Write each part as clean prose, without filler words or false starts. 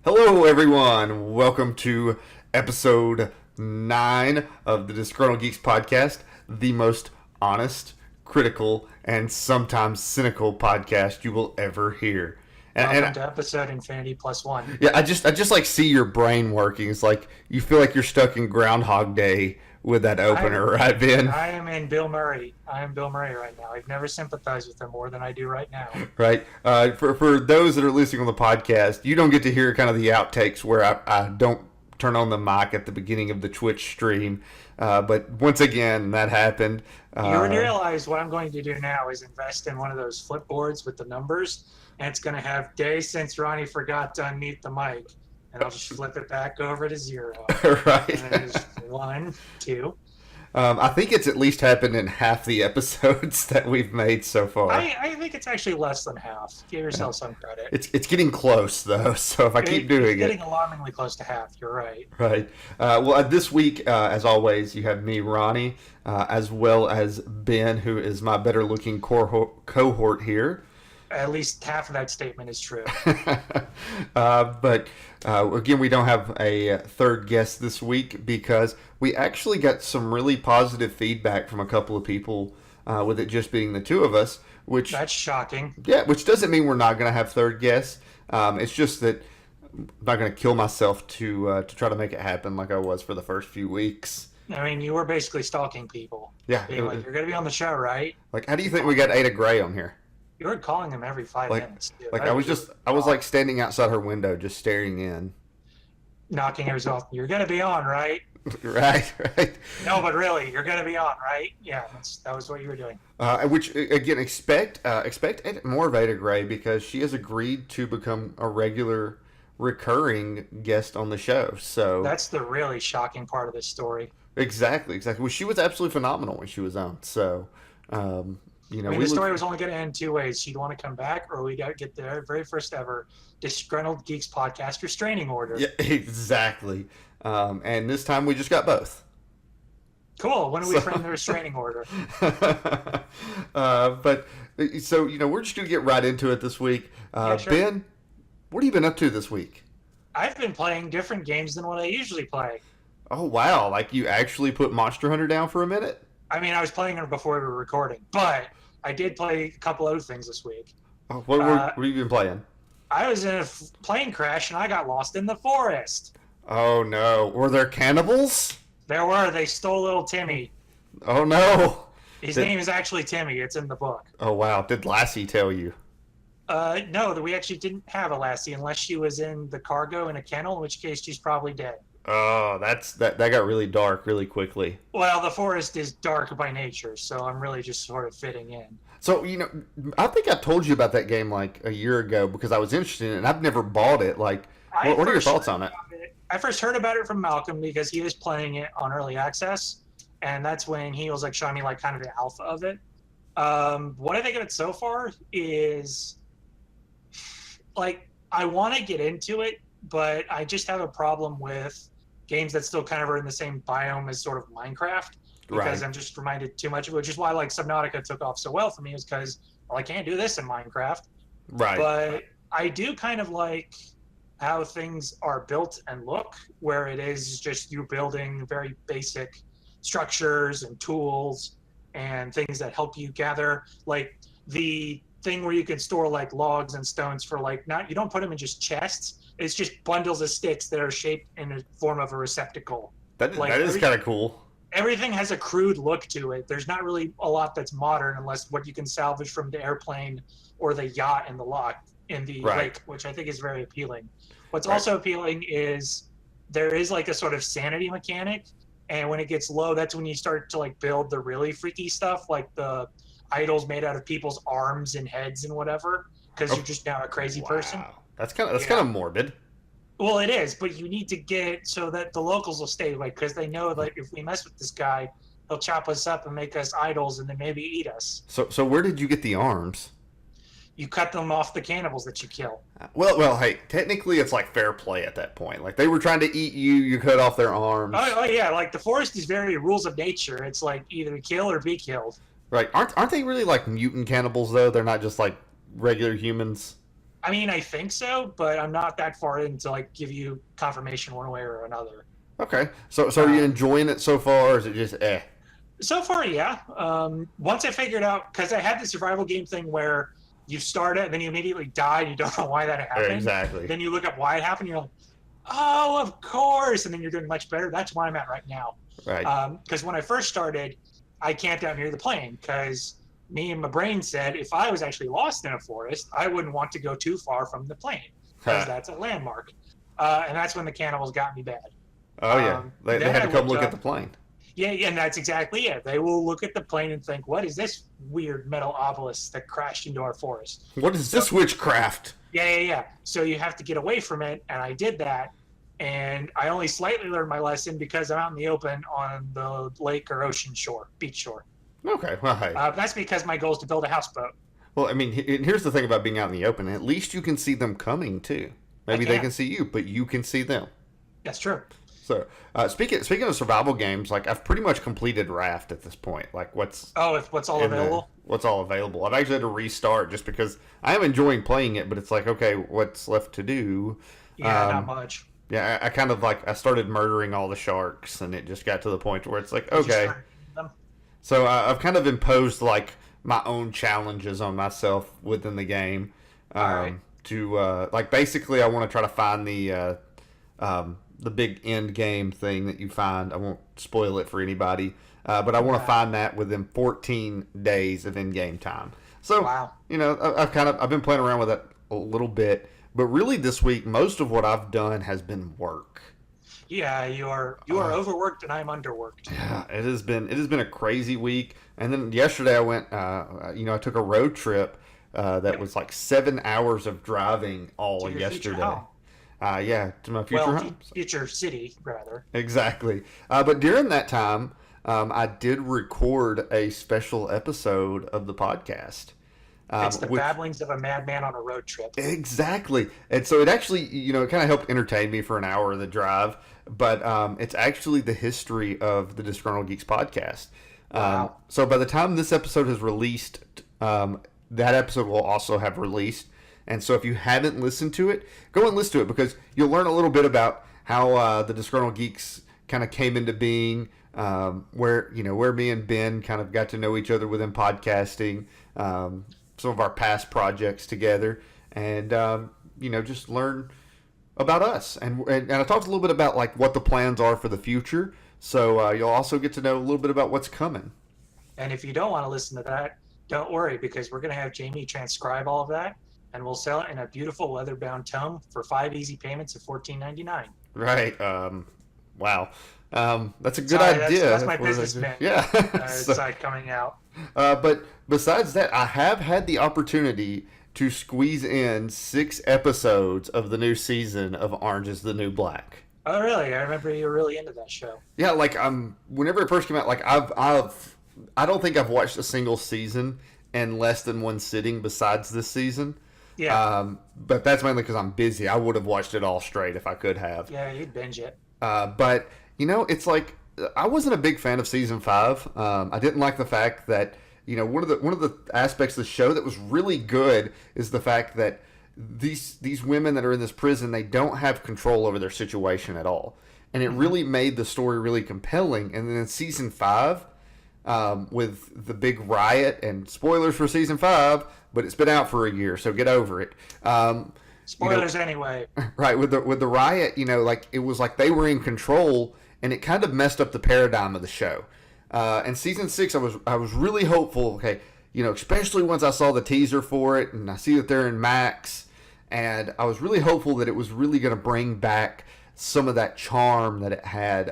Hello, everyone. Welcome to episode 9 of the Disgruntled Geeks podcast, the most honest, critical, and sometimes cynical podcast you will ever hear. Welcome to episode Infinity Plus One. Yeah, I just like see your brain working. It's like you feel like you're stuck in Groundhog Day with that opener, right, Ben? I am in Bill Murray. I am Bill Murray right now. I've never sympathized with him more than I do right now. Right. For those that are listening on the podcast, you don't get to hear kind of the outtakes where I don't turn on the mic at the beginning of the Twitch stream. But once again, that happened. You would realize what I'm going to do now is invest in one of those flip boards with the numbers, and it's going to have days since Ronnie forgot to unmute the mic. And I'll just flip it back over to 0. Right. And there's 1, 2. I think it's at least happened in half the episodes that we've made so far. I think it's actually less than half. Give yourself some credit. It's getting close, though, so if I keep doing it's getting alarmingly close to half. You're right. Right. Well, this week, as always, you have me, Ronnie, as well as Ben, who is my better-looking cohort here. At least half of that statement is true. But again, we don't have a third guest this week because we actually got some really positive feedback from a couple of people with it just being the two of us. That's shocking. Yeah, which doesn't mean we're not going to have third guests. It's just that I'm not going to kill myself to try to make it happen like I was for the first few weeks. I mean, you were basically stalking people. Yeah. Being like, you're going to be on the show, right? Like, how do you think we got Ada Gray on here? You were calling him every 5 minutes. Dude. Like I was like standing outside her window, just staring in, knocking her off. You're gonna be on, right? Right. No, but really, you're gonna be on, right? Yeah, that was what you were doing. Which again, expect more of Ada Gray because she has agreed to become a regular, recurring guest on the show. So that's the really shocking part of this story. Exactly. Well, she was absolutely phenomenal when she was on. So. The story was only going to end 2 ways. She'd want to come back, or we got to get the very first ever Disgruntled Geeks podcast restraining order. Yeah, exactly. And this time we just got both. Cool. When do we frame the restraining order? But we're just going to get right into it this week. Yeah, sure. Ben, what have you been up to this week? I've been playing different games than what I usually play. Oh, wow. Like you actually put Monster Hunter down for a minute? I mean, I was playing it before we were recording, but I did play a couple other things this week. Oh, what have you been playing? I was in a plane crash and I got lost in the forest. Oh, no. Were there cannibals? There were. They stole little Timmy. Oh, no. His name is actually Timmy. It's in the book. Oh, wow. Did Lassie tell you? No, we actually didn't have a Lassie unless she was in the cargo in a kennel, in which case she's probably dead. Oh, that got really dark really quickly. Well, the forest is dark by nature, so I'm really just sort of fitting in. So, I think I told you about that game like a year ago because I was interested in it, and I've never bought it. Like, what are your thoughts on it? I first heard about it from Malcolm because he was playing it on early access, and that's when he was like showing me like kind of the alpha of it. What I think of it so far is like I want to get into it, but I just have a problem with games that still kind of are in the same biome as sort of Minecraft because I'm just reminded too much of it, which is why like Subnautica took off so well for me, is because I can't do this in Minecraft. Right. But I do kind of like how things are built and look, where it is just you building very basic structures and tools and things that help you gather, like the thing where you can store like logs and stones for like you don't put them in just chests. It's just bundles of sticks that are shaped in the form of a receptacle. That is kind of cool. Everything has a crude look to it. There's not really a lot that's modern unless what you can salvage from the airplane or the yacht in the lake, which I think is very appealing. What's also appealing is there is like a sort of sanity mechanic, and when it gets low, that's when you start to like build the really freaky stuff, like the idols made out of people's arms and heads and whatever, because you're just now a crazy person. That's kind of morbid. Well, it is, but you need to get so that the locals will stay, like, because they know that if we mess with this guy, he'll chop us up and make us idols and then maybe eat us. So where did you get the arms? You cut them off the cannibals that you kill. Well, hey, technically it's like fair play at that point. Like they were trying to eat you, you cut off their arms. Oh yeah, like the forest is very rules of nature. It's like either kill or be killed. Right? Aren't they really like mutant cannibals though? They're not just like regular humans. I mean, I think so, but I'm not that far in to like give you confirmation one way or another. Okay, so are you enjoying it so far, or is it just eh? So far, yeah. Once I figured out, because I had the survival game thing where you start it, then you immediately die, you don't know why that happened. Exactly. Then you look up why it happened, you're like, oh, of course, and then you're doing much better. That's where I'm at right now. Right. Because when I first started, I camped out near the plane because me and my brain said if I was actually lost in a forest, I wouldn't want to go too far from the plane because that's a landmark. And that's when the cannibals got me bad. Oh yeah, they had to come look at the plane. Yeah, and that's exactly it. They will look at the plane and think, what is this weird metal obelisk that crashed into our forest? What is this witchcraft? Yeah. So you have to get away from it, and I did that. And I only slightly learned my lesson because I'm out in the open on the lake or ocean shore, beach shore. Okay, well, hey. That's because my goal is to build a houseboat. Well, I mean, here's the thing about being out in the open. At least you can see them coming, too. Maybe they can see you, but you can see them. That's true. So, speaking of survival games, like I've pretty much completed Raft at this point. Like what's all available? What's all available? I've actually had to restart just because I am enjoying playing it, but it's like, okay, what's left to do? Yeah, not much. Yeah, I kind of I started murdering all the sharks, and it just got to the point where it's like, okay. So I've kind of imposed like my own challenges on myself within the game. Right. To like basically, I want to try to find the big end game thing that you find. I won't spoil it for anybody, but I want to find that within 14 days of in-game time. So, wow. I've been playing around with that a little bit, but really this week, most of what I've done has been work. Yeah, you are overworked and I'm underworked. Yeah, it has been a crazy week. And then yesterday I went, I took a road trip that was like 7 hours of driving all yesterday. To my future home. Future city, rather. Exactly. But during that time, I did record a special episode of the podcast. It's the babblings of a madman on a road trip. Exactly. And so it actually, it kind of helped entertain me for an hour of the drive. But it's actually the history of the Disgruntled Geeks podcast. Wow. So by the time this episode is released, that episode will also have released. And so if you haven't listened to it, go and listen to it because you'll learn a little bit about how the Disgruntled Geeks kind of came into being, where me and Ben kind of got to know each other within podcasting, some of our past projects together, and just learn about us. And I talked a little bit about like what the plans are for the future. So you'll also get to know a little bit about what's coming. And if you don't want to listen to that, don't worry because we're going to have Jamie transcribe all of that. And we'll sell it in a beautiful leather-bound tome for 5 easy payments of $14.99. Right. Wow. That's a good idea. That's my business man. Yeah. Side coming out. But besides that, I have had the opportunity to squeeze in 6 episodes of the new season of Orange is the New Black. Oh, really? I remember you were really into that show. Yeah, like whenever it first came out, like I don't think I've watched a single season in less than one sitting besides this season. Yeah. But that's mainly because I'm busy. I would have watched it all straight if I could have. Yeah, you'd binge it. But it's like I wasn't a big fan of season 5. I didn't like the fact that one of the aspects of the show that was really good is the fact that these women that are in this prison, they don't have control over their situation at all, and it really made the story really compelling. And then in season 5. With the big riot and spoilers for season 5, but it's been out for a year, so get over it. Spoilers anyway. Right, with the riot, like it was like they were in control, and it kind of messed up the paradigm of the show. And season 6, I was really hopeful. Okay, especially once I saw the teaser for it, and I see that they're in Max, and I was really hopeful that it was really going to bring back some of that charm that it had.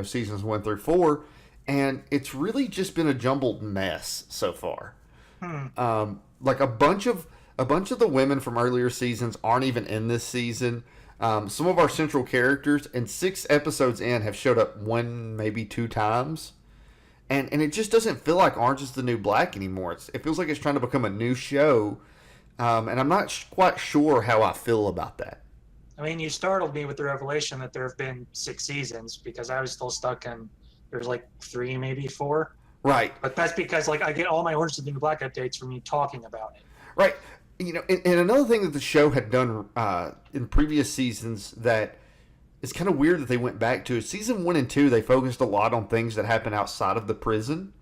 Seasons 1 through 4. And it's really just been a jumbled mess so far. Like a bunch of the women from earlier seasons aren't even in this season. Some of our central characters in 6 episodes in have showed up 1, maybe 2 times. And it just doesn't feel like Orange is the New Black anymore. It feels like it's trying to become a new show. And I'm not quite sure how I feel about that. I mean, you startled me with the revelation that there have been 6 seasons because I was still stuck in... There's like 3, maybe 4. Right. But that's because like I get all my Orange is the New Black updates from you talking about it. Right. And another thing that the show had done in previous seasons that is kind of weird that they went back to is season 1 and 2. They focused a lot on things that happen outside of the prison,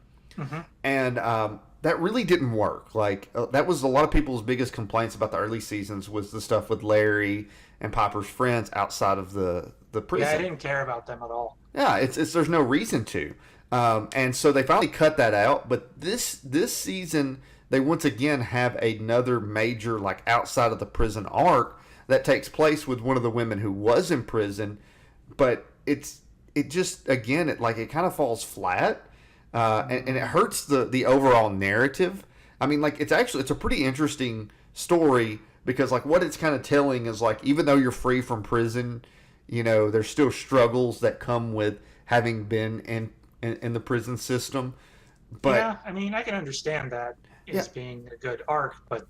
and that really didn't work. Like that was a lot of people's biggest complaints about the early seasons was the stuff with Larry and Piper's friends outside of the prison. Yeah, I didn't care about them at all. Yeah, it's there's no reason to, and so they finally cut that out. But this season, they once again have another major like outside of the prison arc that takes place with one of the women who was in prison, but it just again it kind of falls flat, and it hurts the overall narrative. I mean, like it's a pretty interesting story because like what it's kind of telling is like even though you're free from prison, there's still struggles that come with having been in the prison system. But yeah, I mean, I can understand that as being a good arc, but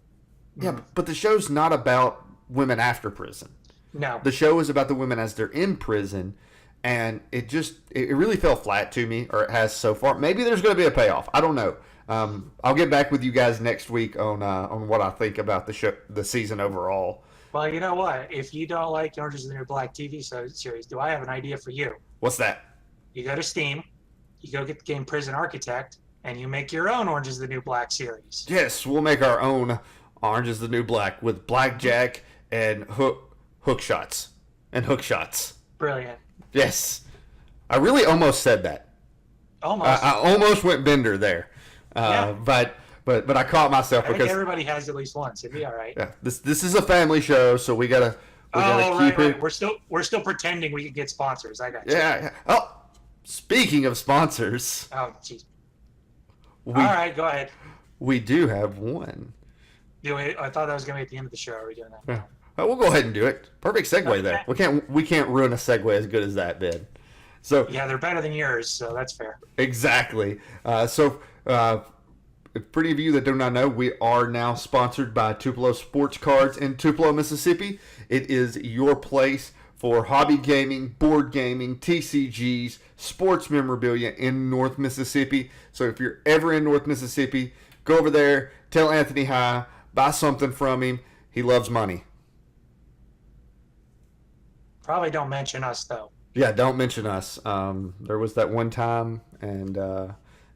but the show's not about women after prison. No, the show is about the women as they're in prison, and it really fell flat to me, or it has so far. Maybe there's going to be a payoff. I don't know. I'll get back with you guys next week on what I think about the season overall. Well, you know what? If you don't like Orange is the New Black TV series, do I have an idea for you? What's that? You go to Steam, you go get the game Prison Architect, and you make your own Orange is the New Black series. Yes, we'll make our own Orange is the New Black with blackjack and hook shots. Brilliant. Yes. I really almost said that. Almost. I almost went Bender there. But I caught myself I because think everybody has at least once. It'd be all right. Yeah, this is a family show, so we gotta keep it. We're still pretending we can get sponsors. I got you. Yeah. Oh, speaking of sponsors. Oh, jeez. All right, go ahead. We do have one. I thought that was gonna be at the end of the show. Are we doing that? Yeah. We'll go ahead and do it. Perfect segue there. We can't ruin a segue as good as that, Ben. So yeah, they're better than yours, so that's fair. Exactly. For any of you that do not know, we are now sponsored by Tupelo Sports Cards in Tupelo, Mississippi. It is your place for hobby gaming, board gaming, TCGs, sports memorabilia in North Mississippi. So if you're ever in North Mississippi, go over there, tell Anthony hi, buy something from him. He loves money. Probably don't mention us, though. Yeah, don't mention us. There was that one time, and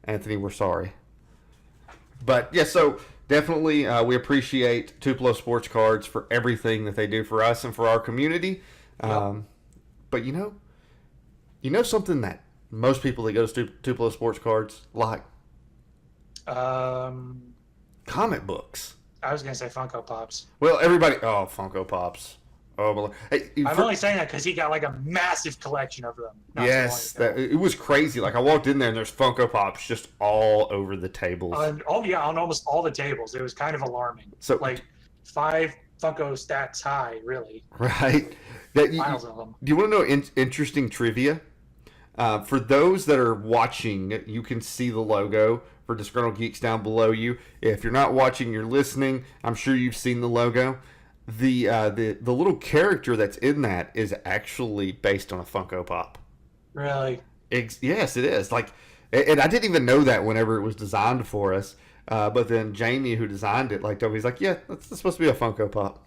Anthony, we're sorry. But yeah, so definitely we appreciate Tupelo Sports Cards for everything that they do for us and for our community. But you know something that most people that go to Tupelo Sports Cards like? Comic books. I was going to say Funko Pops. Well, Funko Pops. Oh, hey, I'm only saying that because he got like a massive collection of them. Yes, it was crazy. Like I walked in there and there's Funko Pops just all over the tables. On almost all the tables. It was kind of alarming. So like 5 Funko stacks high, really. Right. Piles of them. Do you want to know interesting trivia? For those that are watching, you can see the logo for Disgruntled Geeks down below you. If you're not watching, you're listening. I'm sure you've seen the logo. The little character that's in that is actually based on a Funko Pop. Really? Yes, it is. Like, and I didn't even know that whenever it was designed for us. But then Jamie, who designed it, told me, he's like, "Yeah, that's supposed to be a Funko Pop."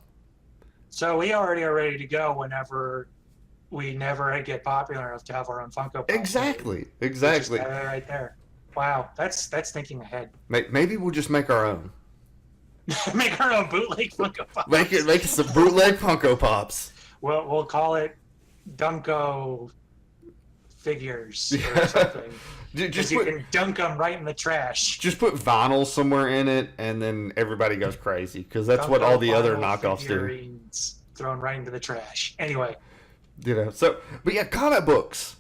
So we already are ready to go whenever we never get popular enough to have our own Funko Pop. Exactly. Right there. Wow, that's thinking ahead. Maybe we'll just make our own. Make our own bootleg Funko Pops. Make it some bootleg Funko Pops. We'll call it Dunko figures or something. Just you can dunk them right in the trash. Just put vinyl somewhere in it, and then everybody goes crazy because that's what all the other knockoffs do. Thrown right into the trash. Anyway. But yeah, comic books.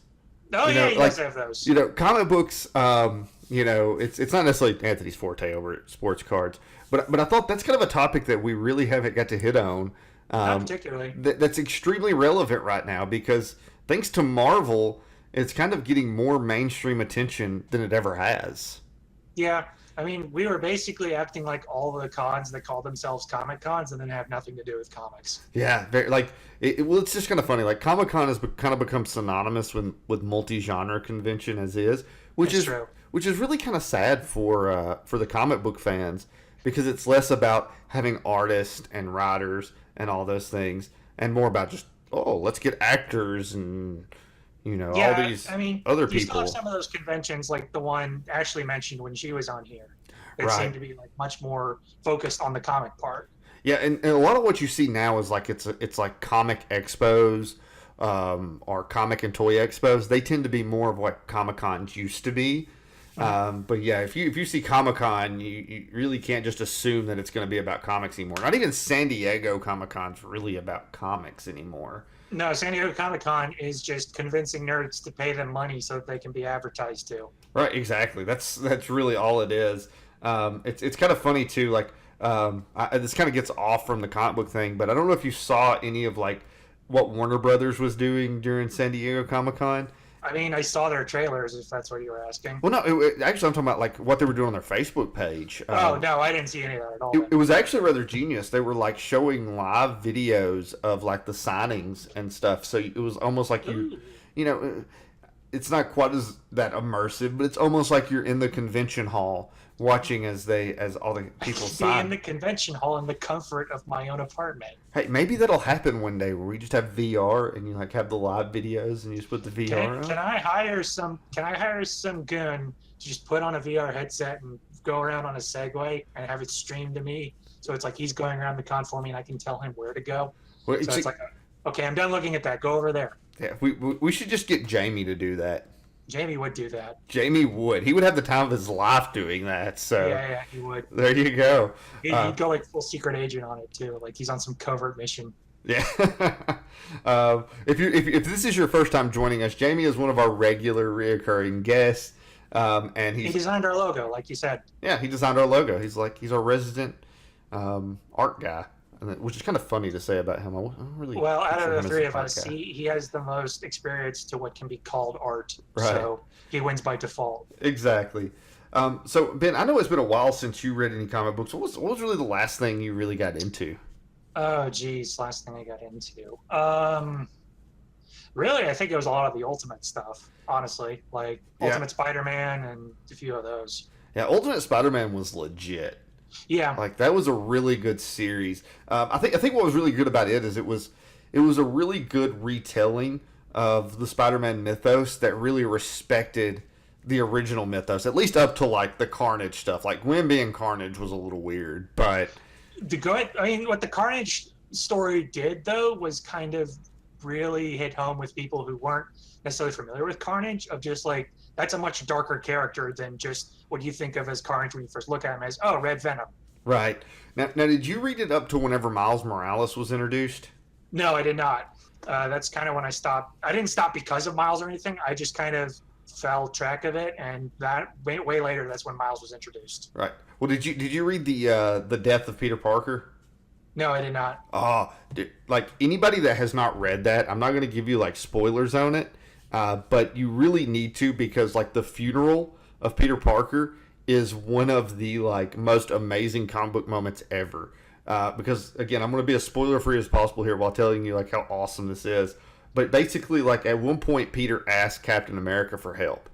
Oh yeah, you guys have those. Comic books. It's not necessarily Anthony's forte over at sports cards. But I thought that's kind of a topic that we really haven't got to hit on. Not particularly. That's extremely relevant right now because thanks to Marvel, it's kind of getting more mainstream attention than it ever has. Yeah. I mean, we were basically acting like all the cons that call themselves Comic Cons and then have nothing to do with comics. Yeah. It's just kind of funny. Like, Comic-Con has kind of become synonymous with multi-genre convention as is, which is really kind of sad for the comic book fans. because it's less about having artists and writers and all those things, and more about just, oh, let's get actors and all Yeah, these I mean, other you still have people. some of those conventions, like the one Ashley mentioned when she was on here, that Right. seem to be like much more focused on the comic part. Yeah, and a lot of what you see now is like it's like comic expos, or comic and toy expos. They tend to be more of what Comic Cons used to be. Mhm. But yeah, if you see Comic Con, you really can't just assume that it's going to be about comics anymore. Not even San Diego Comic Con's really about comics anymore. No, San Diego Comic Con is just convincing nerds to pay them money so that they can be advertised to. Right, exactly. That's really all it is. It's kind of funny too. Like, this kind of gets off from the comic book thing, but I don't know if you saw any of like what Warner Brothers was doing during San Diego Comic Con. I mean, I saw their trailers, if that's what you were asking. Well, no, actually, I'm talking about like what they were doing on their Facebook page. Oh, no, I didn't see any of that at all. It was actually rather genius. They were like showing live videos of like the signings and stuff. So it was almost like Ooh. you know, it's not quite as that immersive, but it's almost like you're in the convention hall watching as all the people Be in sign. the convention hall in the comfort of my own apartment. Hey, maybe that'll happen one day where we just have VR and you like have the live videos and you just put the VR Can on. I hire some? Can I hire some goon to just put on a VR headset and go around on a Segway and have it streamed to me? So it's like he's going around the con for me, and I can tell him where to go. Well, So it's like, okay, I'm done looking at that. Go over there. yeah, we should just get Jamie to do that. Jamie would do that. Jamie would. He would have the time of his life doing that. So Yeah, he would. there you go. He'd go like full secret agent on it too. Like he's on some covert mission. Yeah. If this is your first time joining us, Jamie is one of our regular reoccurring guests, and He designed our logo, like you said. he designed our logo. He's our resident art guy, which is kind of funny to say about him. I don't really Well, out picture of him the as three an of art us, guy. he has the most experience to what can be called art. Right. So he wins by default. Exactly. So Ben, I know it's been a while since you read any comic books. What was really the last thing you really got into? Oh, geez, last thing I got into. Really, I think it was a lot of the Ultimate stuff, honestly. Like Yeah. Ultimate Spider-Man and a few of those. Yeah, Ultimate Spider-Man was legit. Yeah, Like that was a really good series. I think what was really good about it is it was a really good retelling of the Spider-Man mythos that really respected the original mythos, at least up to like the Carnage stuff. Like Gwen being Carnage was a little weird, but what the Carnage story did though was kind of really hit home with people who weren't necessarily familiar with Carnage. Of just like that's a much darker character than just what you think of as Carnage when you first look at him as Red Venom. right. Now did you read it up to whenever Miles Morales was introduced? No, I did not. That's kind of when I stopped. I didn't stop because of Miles or anything. I just kind of fell track of it, and that way later, that's when Miles was introduced. Right. Well, did you read the death of Peter Parker? No, I did not. Oh, dude, like anybody that has not read that, I'm not going to give you like spoilers on it, but you really need to because like the funeral of Peter Parker is one of the like most amazing comic book moments ever. Because again, I'm going to be as spoiler free as possible here while telling you like how awesome this is. But basically, like at one point, Peter asked Captain America for help,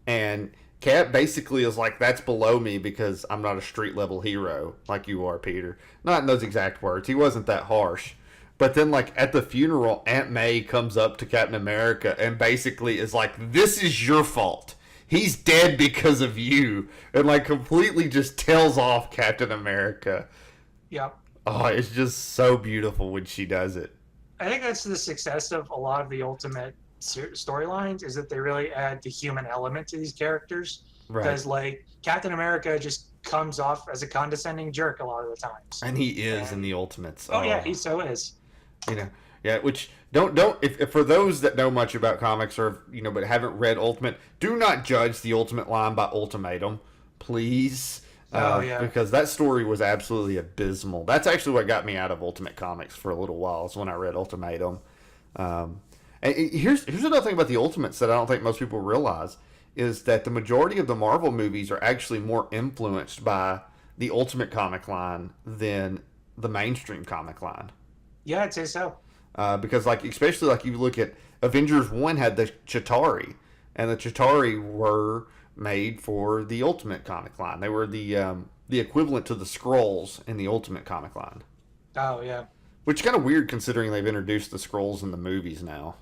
and Cap basically is like, "That's below me because I'm not a street level hero like you are, Peter." Not in those exact words. He wasn't that harsh. But then, like at the funeral, Aunt May comes up to Captain America and basically is like, "This is your fault. He's dead because of you," and like completely just tells off Captain America. Yep. Oh, it's just so beautiful when she does it. I think that's the success of a lot of the Ultimate storylines is that they really add the human element to these characters. Right. Because like Captain America just comes off as a condescending jerk a lot of the times. And he is in the Ultimates. Oh yeah, he so is. Yeah. Which don't if for those that know much about comics or but haven't read Ultimate, do not judge the Ultimate line by Ultimatum, please. Because that story was absolutely abysmal. That's actually what got me out of Ultimate Comics for a little while. Is when I read Ultimatum. And here's another thing about the Ultimates that I don't think most people realize is that the majority of the Marvel movies are actually more influenced by the Ultimate comic line than the mainstream comic line. Yeah, I'd say so. Because like especially like you look at Avengers 1 had the Chitauri, and the Chitauri were made for the Ultimate comic line. They were the the equivalent to the Skrulls in the Ultimate comic line. Oh yeah. Which is kind of weird considering they've introduced the Skrulls in the movies now.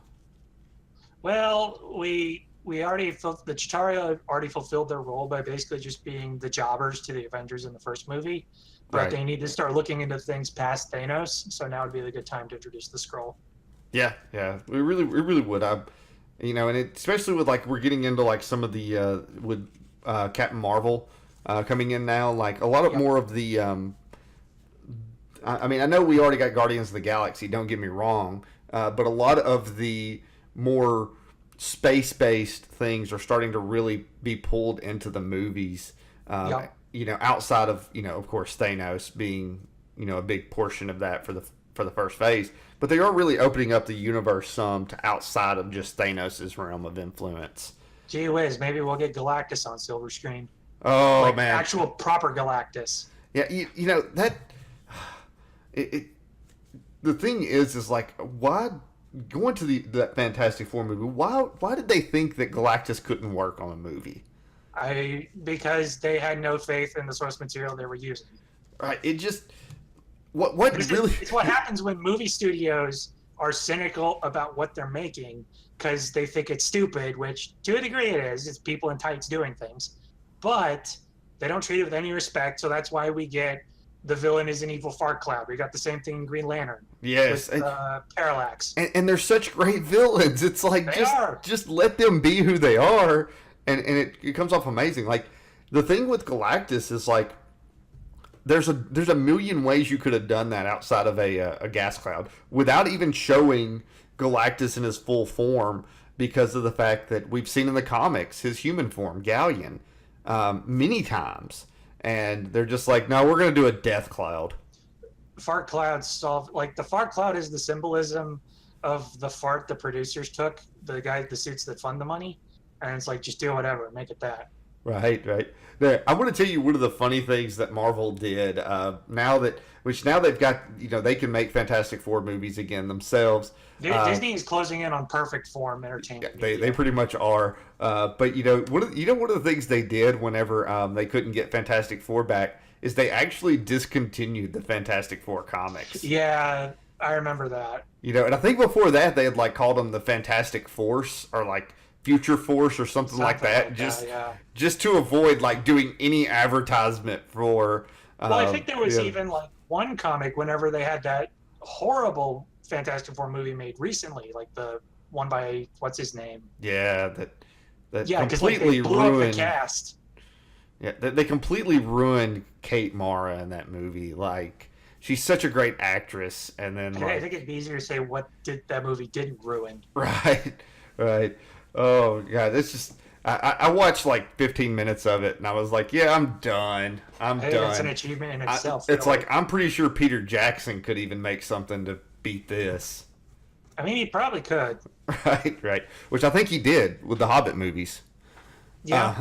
Well, we already the Chitauri already fulfilled their role by basically just being the jobbers to the Avengers in the first movie. But Right. they need to start looking into things past Thanos, so now would be the good time to introduce the Skrull. Yeah, yeah, we really would. And especially with like we're getting into like some of the with Captain Marvel coming in now, like a lot of more of the. I mean, I know we already got Guardians of the Galaxy. Don't get me wrong, but a lot of the more space-based things are starting to really be pulled into the movies. Outside of of course Thanos being a big portion of that for the first phase, but they are really opening up the universe some to outside of just Thanos' realm of influence. Gee whiz, maybe we'll get Galactus on silver screen. Oh like man, actual proper Galactus. Yeah, you know that. The thing is like why going to that Fantastic Four movie? Why did they think that Galactus couldn't work on a movie? Because they had no faith in the source material they were using. Right. It just what really it's what happens when movie studios are cynical about what they're making because they think it's stupid, which to a degree it is. It's people in tights doing things, but they don't treat it with any respect. So that's why we get the villain is an evil fart cloud. We got the same thing in Green Lantern. Yes, with, Parallax. And they're such great villains. It's like just let them be who they are, and it comes off amazing. Like the thing with Galactus is like there's a million ways you could have done that outside of a gas cloud without even showing Galactus in his full form because of the fact that we've seen in the comics his human form, Galleon, many times. And they're just like, no, we're going to do a death cloud. Fart clouds solve the fart cloud is the symbolism of the fart the producers took, the suits that fund the money, and it's like just do whatever, make it that. Right. There, I want to tell you one of the funny things that Marvel did now that they've got they can make Fantastic Four movies again themselves. Disney is closing in on perfect form entertainment. Yeah, they pretty much are. But one of the things they did whenever they couldn't get Fantastic Four back is they actually discontinued the Fantastic Four comics. Yeah, I remember that. And I think before that they had like called them the Fantastic Force or like Future Force or something like that, just to avoid like doing any advertisement for. Well, I think there was even like one comic whenever they had that horrible Fantastic Four movie made recently, like the one by what's his name? Yeah, that completely blew up the cast. Yeah, they completely ruined Kate Mara in that movie. Like she's such a great actress, and then I think it'd be easier to say what did that movie didn't ruin. Right. Oh god, it's just I watched like 15 minutes of it, and I was like, yeah, I'm done. I'm done. It's an achievement in itself. It's like I'm pretty sure Peter Jackson could even make something to beat this. I mean, he probably could. Right. Which I think he did with the Hobbit movies. Yeah.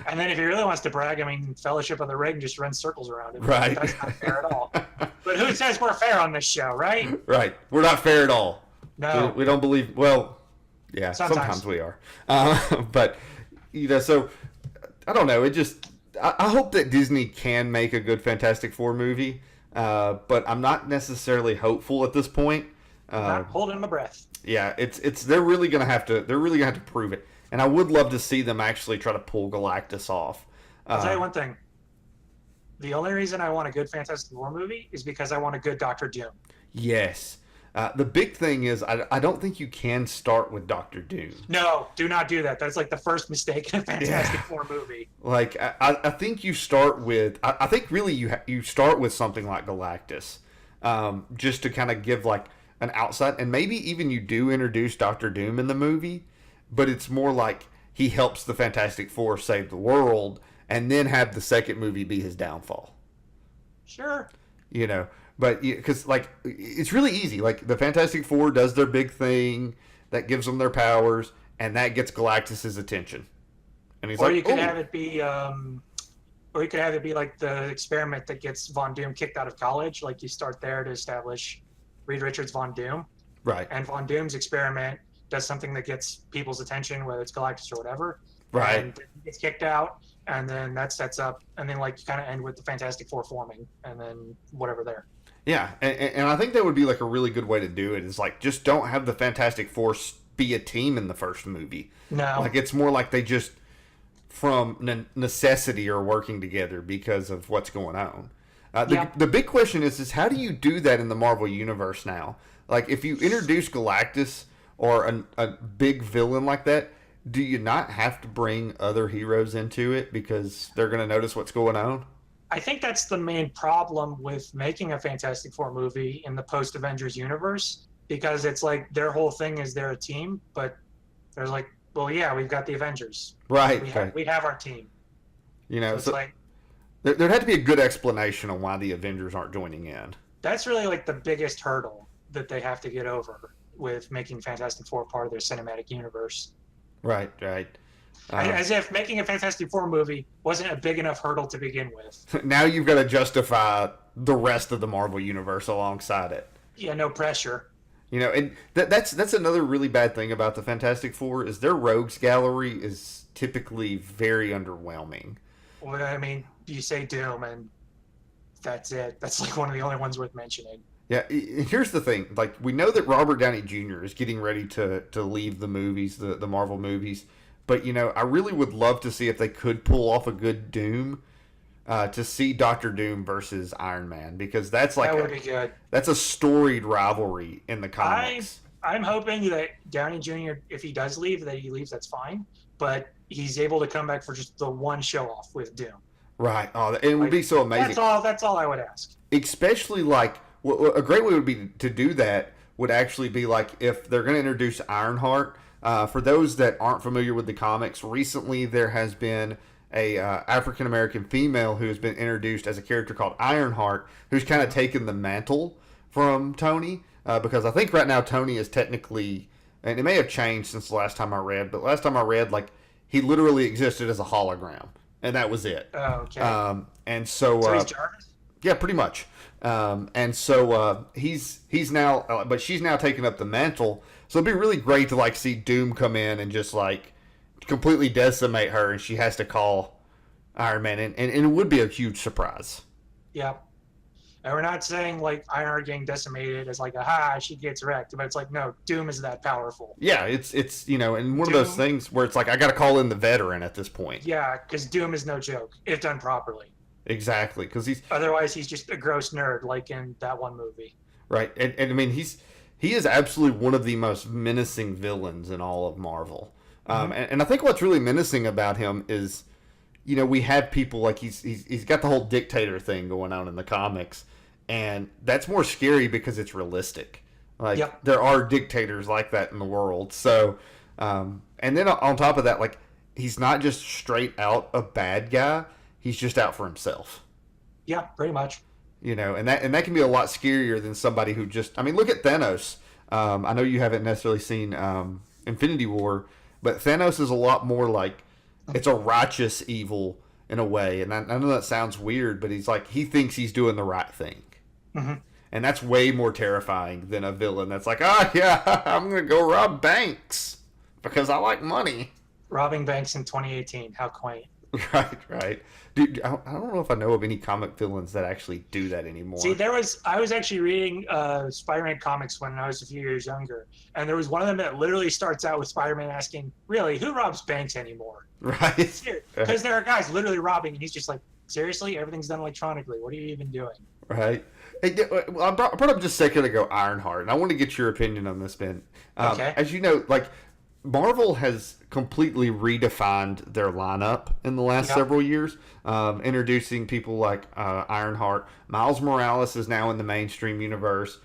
And then if he really wants to brag, I mean, Fellowship of the Ring just runs circles around it. Right. That's not fair at all. But who says we're fair on this show, right? Right. We're not fair at all. No. We don't believe. Well, yeah, sometimes we are. But so I don't know. It just I hope that Disney can make a good Fantastic Four movie. But I'm not necessarily hopeful at this point. Not holding my breath. Yeah, it's they're really gonna have to prove it, and I would love to see them actually try to pull Galactus off. I'll tell you one thing. The only reason I want a good Fantastic Four movie is because I want a good Doctor Doom. Yes. The big thing is I don't think you can start with Doctor Doom. No, do not do that. That's like the first mistake in a Fantastic Four movie. Like I think you start with I think really you start with something like Galactus, just to kind of give like an outside, and maybe even you do introduce Doctor Doom in the movie, but it's more like he helps the Fantastic Four save the world, and then have the second movie be his downfall. Sure. But because like it's really easy. Like the Fantastic Four does their big thing that gives them their powers, and that gets Galactus's attention. And he's you could have it be, or you could have it be like the experiment that gets Von Doom kicked out of college. Like you start there to establish Reed Richards' Von Doom, right? And Von Doom's experiment does something that gets people's attention, whether it's Galactus or whatever. Right. And then he gets kicked out, and then that sets up, and then like you kind of end with the Fantastic Four forming, and then whatever there. Yeah, and I think that would be like a really good way to do it. Is like just don't have the Fantastic Four be a team in the first movie. No. Like it's more like they just from necessity are working together because of what's going on. The big question is how do you do that in the Marvel Universe now? Like if you introduce Galactus or a big villain like that, do you not have to bring other heroes into it because they're going to notice what's going on? I think that's the main problem with making a Fantastic Four movie in the post-Avengers universe, because it's like their whole thing is they're a team, but they're like, well, yeah, we've got the Avengers. Right. We have our team. You know, so like, there'd have to be a good explanation on why the Avengers aren't joining in. That's really like the biggest hurdle that they have to get over with making Fantastic Four part of their cinematic universe. Right. As if making a Fantastic Four movie wasn't a big enough hurdle to begin with. Now you've got to justify the rest of the Marvel Universe alongside it. Yeah, no pressure. You know, and that's another really bad thing about the Fantastic Four is their rogues gallery is typically very underwhelming. Well, I mean, you say Doom, and that's it. That's like one of the only ones worth mentioning. Yeah, here's the thing. Like, we know that Robert Downey Jr. is getting ready to leave the movies, the Marvel movies. But, you know, I really would love to see if they could pull off a good Doom to see Doctor Doom versus Iron Man. Because that's like that would be good. That's a storied rivalry in the comics. I'm hoping that Downey Jr., if he does leave, that he leaves, that's fine. But he's able to come back for just the one show-off with Doom. Right. Oh, it would be so amazing. That's all I would ask. Especially, like, a great way would be to do that would actually be, like, if they're going to introduce Ironheart. For those that aren't familiar with the comics, recently there has been a African-American female who has been introduced as a character called Ironheart, who's kind of taken the mantle from Tony. Because I think right now Tony is technically, and it may have changed since the last time I read, but last time I read, like, he literally existed as a hologram. And that was it. Oh, okay. And so he's Jarvis? Yeah, pretty much. And so he's now, but she's now taken up the mantle. So it'd be really great to like see Doom come in and just like completely decimate her, and she has to call Iron Man, and it would be a huge surprise. Yeah. And we're not saying like Ironheart getting decimated as like she gets wrecked, but it's like no, Doom is that powerful. Yeah, it's you know, and one of those things where it's like I got to call in the veteran at this point. Yeah, because Doom is no joke if done properly. Exactly, because otherwise he's just a gross nerd like in that one movie. Right, and I mean he is absolutely one of the most menacing villains in all of Marvel. And I think what's really menacing about him is, you know, we have people like he's got the whole dictator thing going on in the comics, and that's more scary because it's realistic. Like there are dictators like that in the world. So, and then on top of that, like he's not just straight out a bad guy; he's just out for himself. Yeah, pretty much. You know, and that can be a lot scarier than somebody who just. I mean, look at Thanos. I know you haven't necessarily seen Infinity War, but Thanos is a lot more like it's a righteous evil in a way. And I know that sounds weird, but he's like he thinks he's doing the right thing, and that's way more terrifying than a villain that's like, yeah, I'm gonna go rob banks because I like money. Robbing banks in 2018, how quaint. Right. Dude, I don't know if I know of any comic villains that actually do that anymore. See, I was actually reading Spider-Man comics when I was a few years younger, and there was one of them that literally starts out with Spider-Man asking, really, who robs banks anymore? Right. Because there are guys literally robbing, and he's just like, seriously? Everything's done electronically. What are you even doing? Right. Hey, I brought up just a second ago Ironheart, and I want to get your opinion on this, Ben. Okay. As you know, like, Marvel has completely redefined their lineup in the last several years, introducing people like Ironheart. Miles Morales is now in the mainstream universe.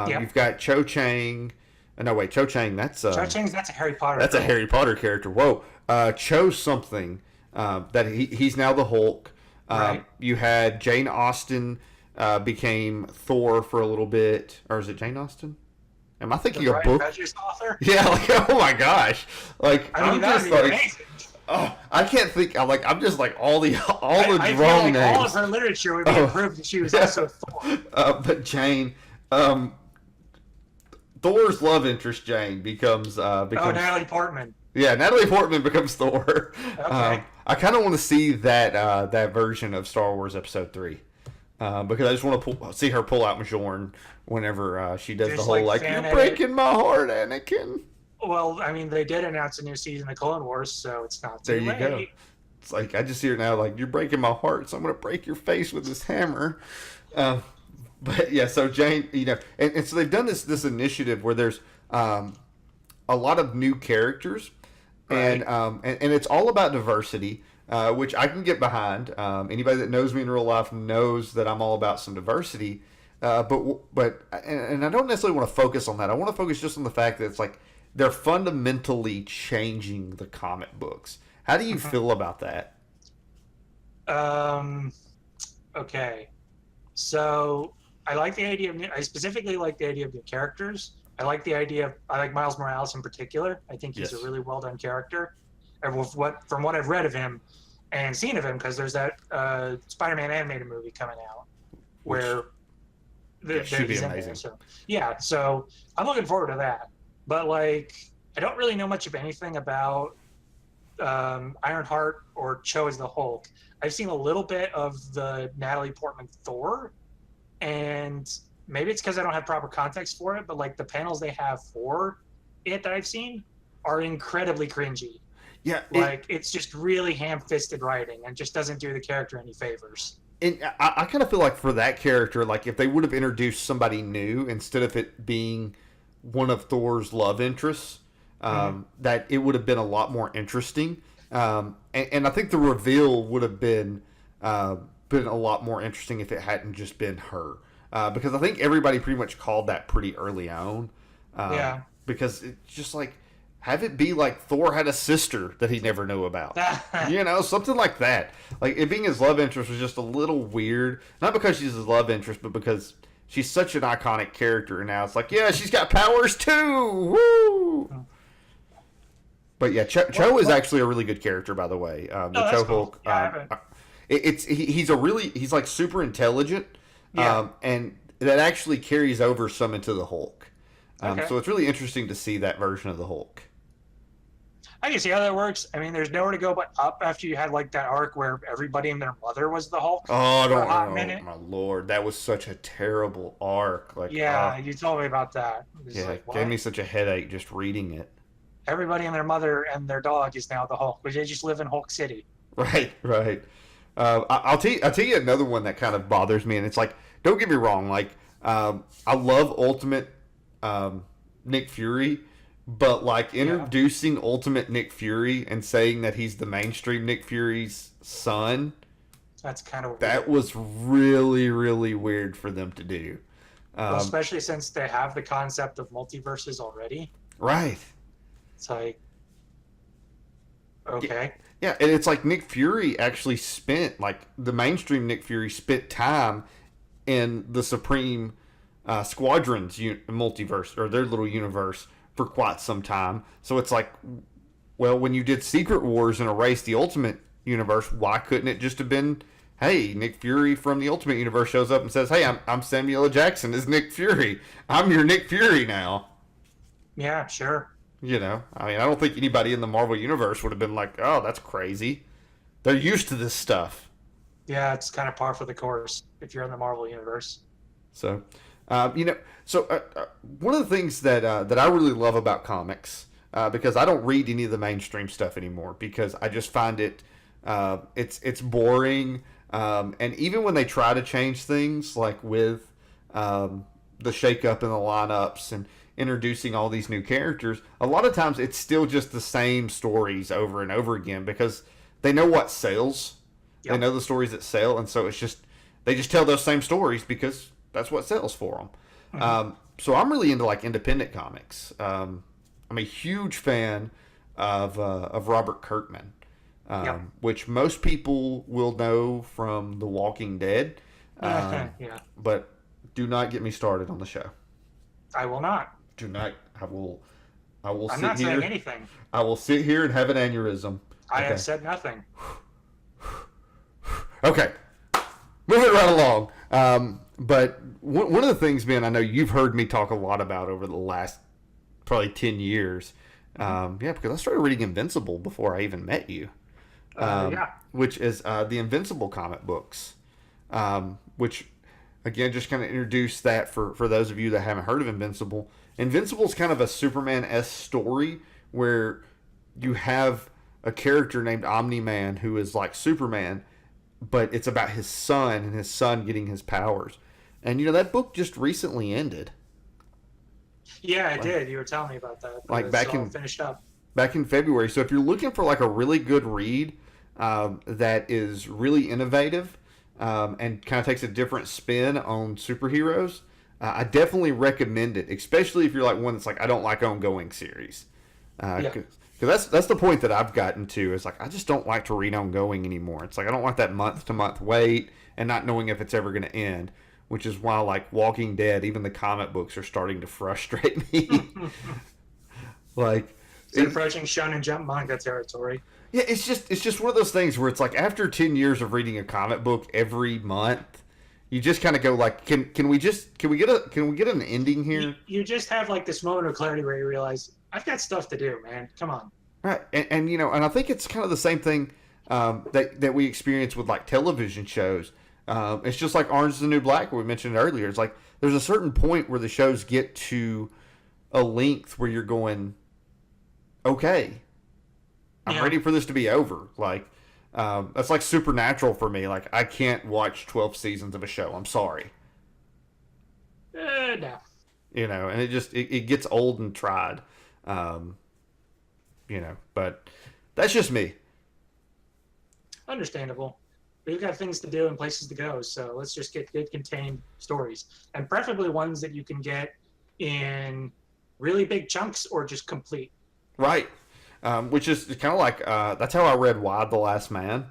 You've got Cho Chang. No, wait, Cho Chang. That's Cho Chang's that's a Harry Potter. That's a Harry Potter character. Whoa, Cho something that he's now the Hulk. Right. You had Jane Austen became Thor for a little bit, or is it Jane Austen? Am I thinking of book? Author? Yeah, like, oh my gosh, like I mean, I'm just like, amazing. Oh, I can't think. I'm just like all the I wrong feel like names. all of her literature would be proof that she was also Thor. But Jane, Thor's love interest Jane becomes Natalie Portman. Yeah, Natalie Portman becomes Thor. Okay. I kind of want to see that version of Star Wars Episode 3. Because I just want to see her pull out Mjorn whenever she does the Just whole, like like, you're fan edit. breaking my heart, Anakin. Well, I mean, they did announce a new season of Clone Wars, so it's not There too you go. late. It's like, I just hear it now, like, you're breaking my heart, so I'm going to break your face with this hammer. Uh, but yeah, so Jane, and so they've done this initiative where there's a lot of new characters, Right. and it's all about diversity, which I can get behind. Anybody that knows me in real life knows that I'm all about some diversity. But I don't necessarily want to focus on that. I want to focus just on the fact that it's like they're fundamentally changing the comic books. How do you feel about that? Um, okay. So I like the idea of I specifically like the idea of new characters. I like Miles Morales in particular. I think he's a Yes. really well done character. And from what I've read of him and seen of him, because there's that Spider-Man animated movie coming out Which where should be he's in there. amazing. So yeah, so I'm looking forward to that. But like, I don't really know much of anything about Ironheart or Cho as the Hulk. I've seen a little bit of the Natalie Portman Thor, and maybe it's because I don't have proper context for it, but like the panels they have for it that I've seen are incredibly cringy. Yeah, Like it's just really ham-fisted writing and just doesn't do the character any favors. and I kind of feel like for that character, like if they would have introduced somebody new instead of it being one of Thor's love interests, that it would have been a lot more interesting. And I think the reveal would have been a lot more interesting if it hadn't just been her. Because I think everybody pretty much called that pretty early on. Yeah. Because it's just like, have it be like Thor had a sister that he never knew about. Something like that. Like, it being his love interest was just a little weird. Not because she's his love interest, but because she's such an iconic character. And now it's like, yeah, she's got powers too. Woo! But yeah, Cho is actually a really good character, by the way. The that's Cho cool. Hulk. Yeah, I haven't- He's like super intelligent. Yeah. And that actually carries over some into the Hulk. Okay. So it's really interesting to see that version of the Hulk. I can see how that works. I mean, there's nowhere to go but up after you had like that arc where everybody and their mother was the Hulk. Oh, I For a don't hot know. minute. My lord, that was such a terrible arc. Like, Yeah, you told me about that. It was yeah, like, it what? gave me such a headache just reading it. Everybody and their mother and their dog is now the Hulk, but they just live in Hulk City. Right, right. I'll tell you another one that kind of bothers me, and it's like, don't get me wrong, like, I love Ultimate Nick Fury, but like introducing Ultimate Nick Fury and saying that he's the mainstream Nick Fury's son, That's kind of weird. that was really, really weird for them to do. Well, especially since they have the concept of multiverses already. Right. It's like, okay. Yeah, and it's like Nick Fury actually spent, like, the mainstream Nick Fury spent time in the Supreme Squadron's multiverse, or their little universe, for quite some time. So it's like, well, when you did Secret Wars and erased the Ultimate Universe, why couldn't it just have been, hey, Nick Fury from the Ultimate Universe shows up and says, hey, I'm Samuel L. Jackson as Nick Fury. I'm your Nick Fury now. Yeah, sure. I mean, I don't think anybody in the Marvel Universe would have been like, oh, that's crazy. They're used to this stuff. Yeah, it's kind of par for the course if you're in the Marvel Universe. So, one of the things that I really love about comics, because I don't read any of the mainstream stuff anymore, because I just find it's boring, and even when they try to change things, like with the shakeup in the lineups and introducing all these new characters, a lot of times it's still just the same stories over and over again, because they know what sells. Yep. They know the stories that sell, and so they just tell those same stories because that's what sells for them. So I'm really into like independent comics. I'm a huge fan of Robert Kirkman, which most people will know from The Walking Dead. Yeah. But do not get me started on the show. I will not. Do not. I will I'm sit not here. saying anything. I will sit here and have an aneurysm. I have said nothing. Okay, moving right along. But one of the things, man, I know you've heard me talk a lot about over the last probably 10 years Yeah, because I started reading Invincible before I even met you, Yeah. which is the Invincible comic books, which again just kind of introduce that for those of you that haven't heard of Invincible. Invincible is kind of a Superman-esque story where you have a character named Omni Man who is like Superman, but it's about his son and his son getting his powers. And that book just recently ended. Yeah, I Like, did. You were telling me about that. But like it's back all in finished up. back in February. So if you're looking for like a really good read that is really innovative and kind of takes a different spin on superheroes, I definitely recommend it. Especially if you're like one that's like I don't like ongoing series. Yeah. Because that's the point that I've gotten to is like I just don't like to read ongoing anymore. It's like I don't want that month to month wait and not knowing if it's ever going to end, which is why like Walking Dead, even the comic books are starting to frustrate me. Like It's approaching Shonen Jump manga territory. yeah, it's just one of those things where it's like after 10 years of reading a comic book every month, you just kind of go like can we get an ending here? You just have like this moment of clarity where you realize I've got stuff to do, man. Come on. Right, and and I think it's kind of the same thing that we experience with like television shows. It's just like Orange is the New Black, we mentioned earlier. It's like there's a certain point where the shows get to a length where you're going, okay, I'm ready for this to be over. Like that's like Supernatural for me. Like I can't watch 12 seasons of a show. I'm sorry, No. and it gets old and tried. But that's just me. Understandable. We've got things to do and places to go, so let's just get good contained stories, and preferably ones that you can get in really big chunks or just complete. Right. Which is kind of like that's how I read Wide the Last Man,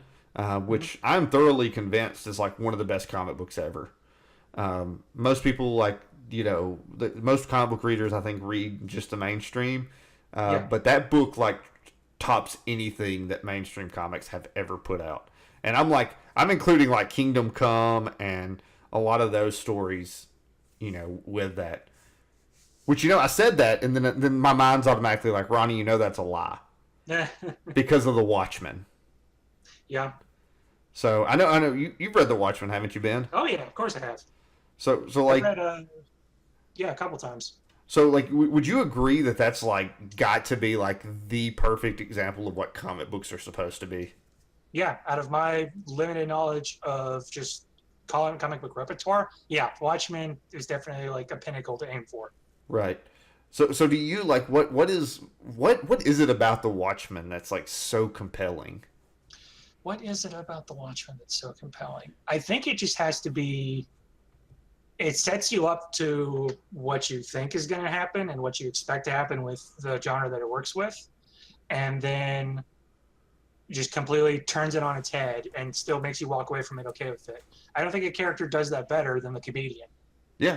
which I'm thoroughly convinced is like one of the best comic books ever. Most people like most comic book readers I think read just the mainstream, but that book like tops anything that mainstream comics have ever put out. And I'm including like Kingdom Come and a lot of those stories, with that. Which I said that, and then my mind's automatically like, Ronnie, that's a lie because of the Watchmen. Yeah. So I know you've read the Watchmen, haven't you, Ben? Oh yeah, of course I have. So like, I read, yeah, a couple times. so like, would you agree that that's like got to be like the perfect example of what comic books are supposed to be? Yeah, out of my limited knowledge of just comic book repertoire, yeah, Watchmen is definitely like a pinnacle to aim for. Right. So do you like what is it about the Watchmen that's like so compelling? What is it about the Watchmen that's so compelling? I think it just has to be. It sets you up to what you think is going to happen and what you expect to happen with the genre that it works with, and then just completely turns it on its head and still makes you walk away from it okay with it. I don't think a character does that better than the comedian. Yeah,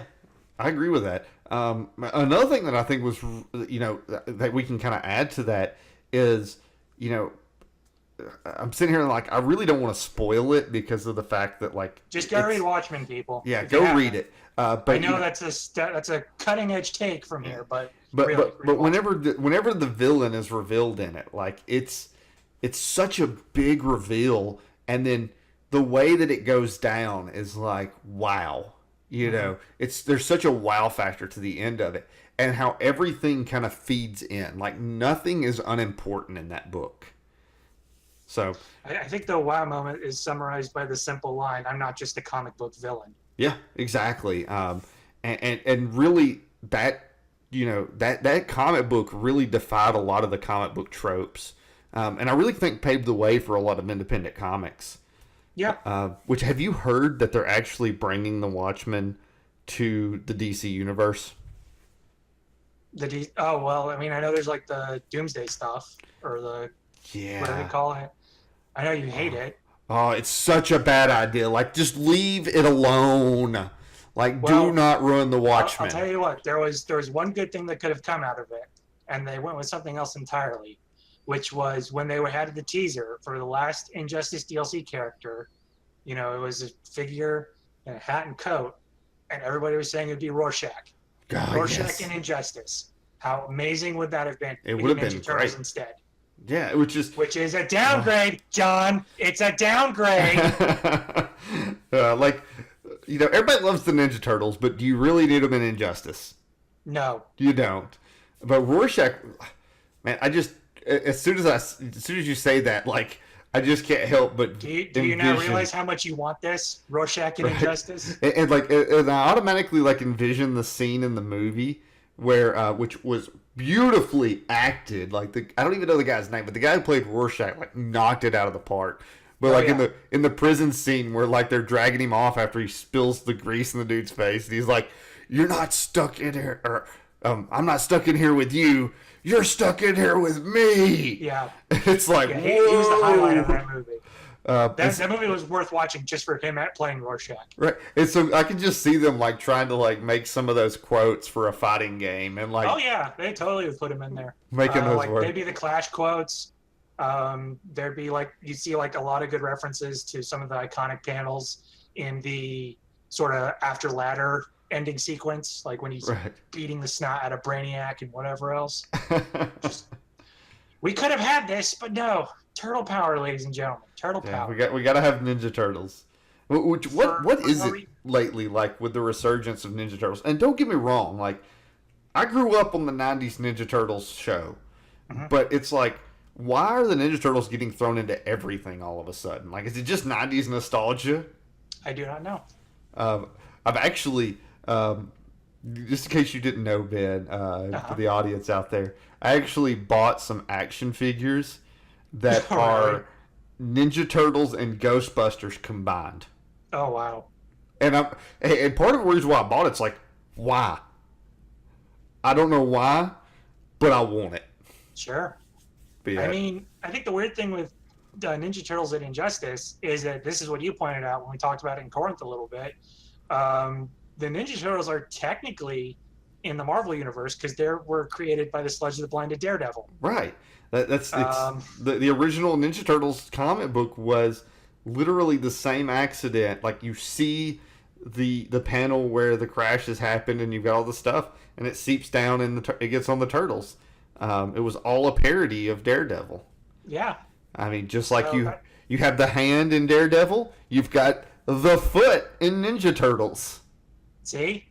I agree with that. Another thing that I think was, that we can kind of add to that is, I'm sitting here and like I really don't want to spoil it because of the fact that like just go read Watchmen, people. Yeah, go read it. But I know that's a cutting edge take from here, but whenever the villain is revealed in it, like it's such a big reveal, and then the way that it goes down is like wow. There's such a wow factor to the end of it, and how everything kind of feeds in. Like nothing is unimportant in that book. So I think the wow moment is summarized by the simple line, "I'm not just a comic book villain." Yeah, exactly. And really that that comic book really defied a lot of the comic book tropes, and I really think paved the way for a lot of independent comics. Yeah. Which have you heard that they're actually bringing the Watchmen to the DC universe? Oh well, I mean, I know there's like the Doomsday stuff or the what do they call it? I know you hate it. Oh, it's such a bad idea. Like, just leave it alone. Like, do not ruin the Watchmen. I'll tell you what. There was one good thing that could have come out of it, and they went with something else entirely, which was when they had the teaser for the last Injustice DLC character. It was a figure in a hat and coat, and everybody was saying it'd be Rorschach. God, Rorschach in Injustice. How amazing would that have been? It if would have Ninja been Turtles great. instead. Yeah, it was just Which is a downgrade, John. It's a downgrade. like, everybody loves the Ninja Turtles, but do you really need them in Injustice? No, You don't. But Rorschach, man, as soon as you say that, like, I just can't help but do you now realize how much you want this Rorschach in Injustice? And I automatically like envision the scene in the movie where which was beautifully acted. Like I don't even know the guy's name, but the guy who played Rorschach like knocked it out of the park. But in the prison scene where like they're dragging him off after he spills the grease in the dude's face, and he's like, "You're not stuck in here," or "I'm not stuck in here with you. You're stuck in here with me." Yeah, it's like he was the highlight of that movie. That movie was worth watching just for him playing Rorschach. Right, and so I can just see them like trying to like make some of those quotes for a fighting game, and like, oh yeah, they totally would put him in there, making those work. They'd be the Clash quotes. There'd be like you see like a lot of good references to some of the iconic panels in the sort of after ladder ending sequence, like when he's beating the snot out of Brainiac and whatever else. We could have had this, but no. Turtle power, ladies and gentlemen. Turtle power. We got to have Ninja Turtles. What is it lately like with the resurgence of Ninja Turtles? And don't get me wrong, like I grew up on the '90s Ninja Turtles show, but it's like, why are the Ninja Turtles getting thrown into everything all of a sudden? Like, is it just '90s nostalgia? I do not know. I've actually, just in case you didn't know, Ben, for the audience out there, I actually bought some action figures that are Ninja Turtles and Ghostbusters combined. Oh wow! And part of the reason why I bought it's like, why? I don't know why, but I want it. Sure. But yeah. I mean, I think the weird thing with Ninja Turtles and Injustice is that this is what you pointed out when we talked about it in Corinth a little bit. The Ninja Turtles are technically in the Marvel universe because they were created by the Sludge of the Blinded Daredevil. Right. That's the original Ninja Turtles comic book was literally the same accident. Like you see the panel where the crash has happened and you've got all the stuff and it seeps down and it gets on the turtles. It was all a parody of Daredevil. Yeah. I mean, just like you have the hand in Daredevil, you've got the foot in Ninja Turtles. See?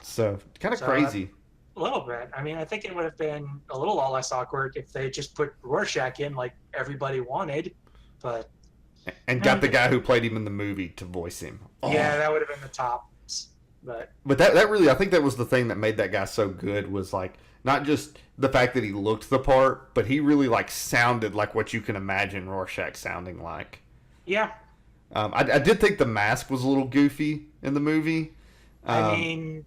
So kind of crazy. A little bit. I mean, I think it would have been a little less awkward if they just put Rorschach in like everybody wanted, but got the guy who played him in the movie to voice him. Oh. Yeah, that would have been the tops. But that really, I think that was the thing that made that guy so good was like not just the fact that he looked the part, but he really like sounded like what you can imagine Rorschach sounding like. Yeah. I did think the mask was a little goofy in the movie. I mean,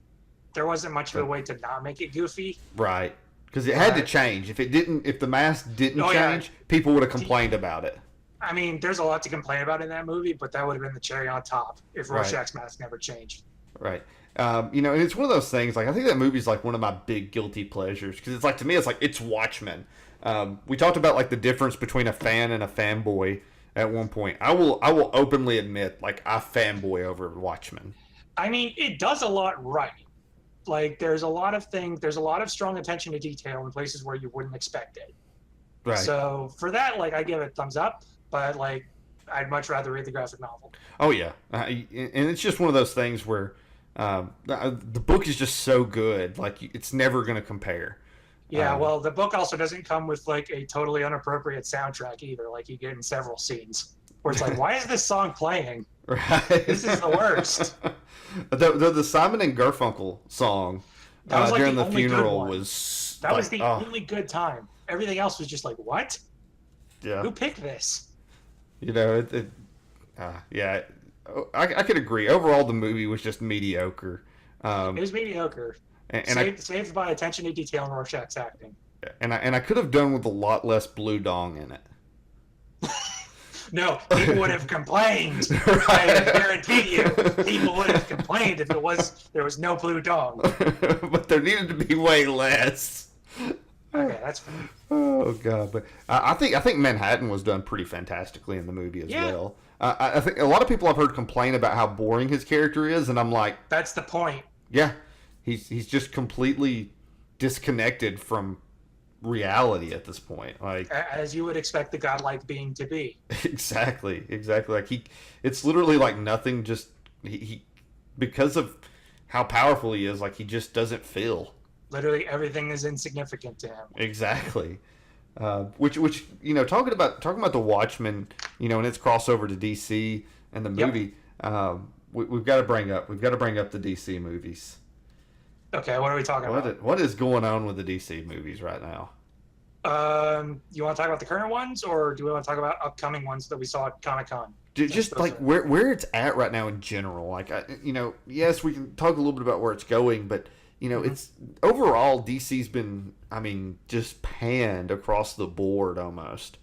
there wasn't much of a way to not make it goofy. Right. Because it had to change. If the mask didn't change, people would have complained about it. I mean, there's a lot to complain about in that movie, but that would have been the cherry on top if Rorschach's mask never changed. Right. And it's one of those things, like, I think that movie's, like, one of my big guilty pleasures. Because it's, like, to me, it's, like, it's Watchmen. We talked about, like, the difference between a fan and a fanboy at one point. I will openly admit, like, I fanboy over Watchmen. I mean, it does a lot right. Like, there's a lot of strong attention to detail in places where you wouldn't expect it. Right. So, for that, like, I give it a thumbs up, but, like, I'd much rather read the graphic novel. Oh, yeah. And it's just one of those things where the book is just so good. Like, it's never going to compare. Yeah, well, the book also doesn't come with, like, a totally inappropriate soundtrack either, like you get in several scenes. Where it's like, why is this song playing? Right. This is the worst. The Simon and Garfunkel song like during the funeral was... That was the only good time. Everything else was just like, what? Yeah. Who picked this? Yeah. I could agree. Overall, the movie was just mediocre. It was mediocre. Saved by attention to detail and Rorschach's acting. And I could have done with a lot less Blue Dong in it. No, people would have complained. Right. I guarantee you, people would have complained if there was no Blue Dong. But there needed to be way less. Okay, that's fine. Oh god, but I think Manhattan was done pretty fantastically in the movie as well. I think a lot of people I've heard complain about how boring his character is, and I'm like, that's the point. Yeah, he's just completely disconnected from reality at this point. Like, as you would expect the godlike being to be. exactly. Like it's literally like nothing. Just he because of how powerful he is, like he just doesn't feel. Literally everything is insignificant to him. Exactly. Which talking about the Watchmen, and its crossover to DC and the movie. Yep. We've got to bring up the DC movies. Okay, what are we talking about? What is going on with the DC movies right now? You want to talk about the current ones, or do we want to talk about upcoming ones that we saw at Comic-Con? Just like where it's at right now in general. Like, yes, we can talk a little bit about where it's going, but it's overall DC's been, just panned across the board almost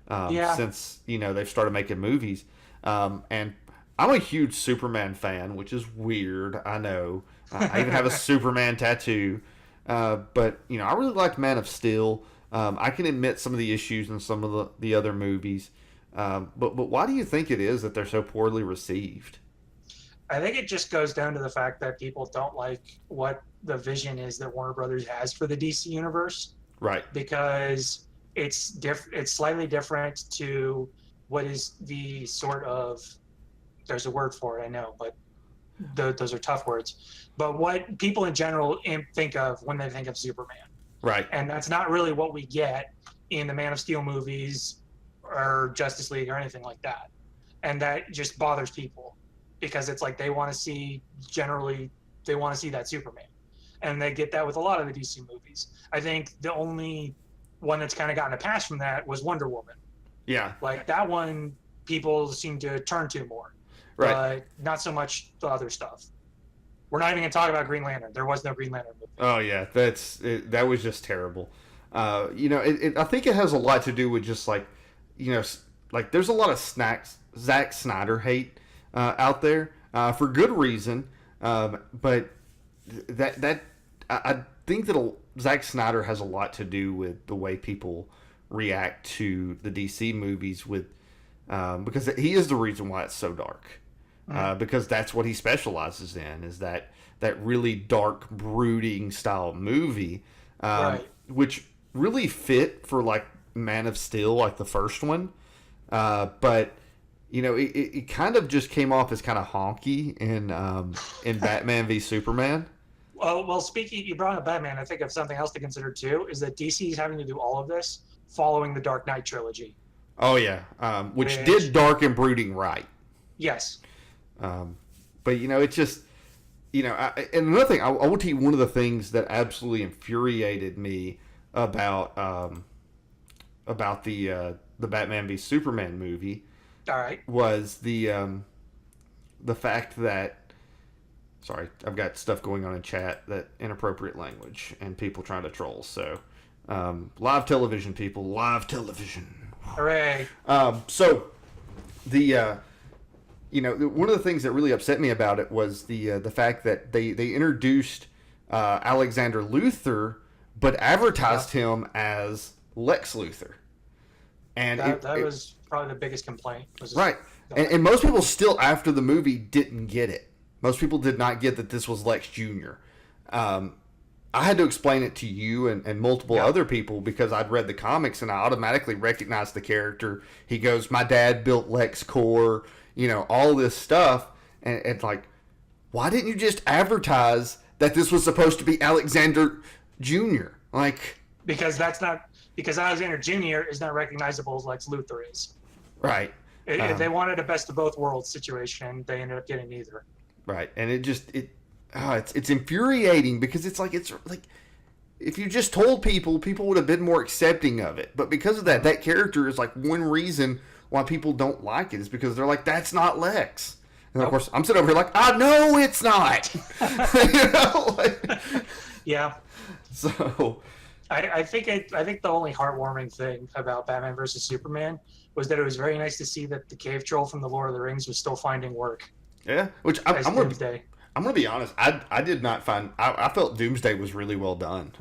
since they've started making movies. And I'm a huge Superman fan, which is weird. I know. I even have a Superman tattoo. But I really liked Man of Steel. I can admit some of the issues in some of the other movies. But why do you think it is that they're so poorly received? I think it just goes down to the fact that people don't like what the vision is that Warner Brothers has for the DC universe. Right. Because it's slightly different to what is the sort of, there's a word for it, I know, but those are tough words. But what people in general think of when they think of Superman. Right. And that's not really what we get in the Man of Steel movies or Justice League or anything like that. And that just bothers people because it's like they want to see that Superman. And they get that with a lot of the DC movies. I think the only one that's kind of gotten a pass from that was Wonder Woman. Yeah. Like that one people seem to turn to more. Right. But not so much the other stuff. We're not even going to talk about Green Lantern. There was no Green Lantern movie. Oh, yeah. That was just terrible. I think it has a lot to do with just like, like there's a lot of Zack Snyder hate out there for good reason. But I think that Zack Snyder has a lot to do with the way people react to the DC movies because he is the reason why it's so dark. Because that's what he specializes in, is that really dark, brooding style movie, right. Which really fit for like Man of Steel, like the first one. But it kind of just came off as kind of honky in Batman v Superman. Well, speaking, you brought up Batman. I think of something else to consider too, is that DC is having to do all of this following the Dark Knight trilogy. Oh yeah, which did dark and brooding right. Yes. But it's just, and another thing, I will tell you one of the things that absolutely infuriated me about the Batman v Superman movie. All right. Was the fact that, sorry, I've got stuff going on in chat, that inappropriate language and people trying to troll. So, live television, people, live television. Hooray. So the one of the things that really upset me about it was the fact that they introduced Alexander Luthor, but advertised him as Lex Luthor, and that was probably the biggest complaint. Right, and most people still after the movie didn't get it. Most people did not get that this was Lex Jr. I had to explain it to you and multiple other people because I'd read the comics and I automatically recognized the character. He goes, "My dad built LexCorp." All this stuff, and like, why didn't you just advertise that this was supposed to be Alexander Jr.? Like, because Alexander Jr. is not recognizable as Lex Luthor is. Right. If they wanted a best of both worlds situation, they ended up getting neither. Right, and it's infuriating because it's like if you just told people would have been more accepting of it, but because of that character is like one reason why people don't like it is because they're like, that's not Lex. And of course, I'm sitting over here like, I know it's not. Yeah. So, I think the only heartwarming thing about Batman versus Superman was that it was very nice to see that the cave troll from the Lord of the Rings was still finding work. Yeah, which I'm going to be honest. I did not find. I felt Doomsday was really well done.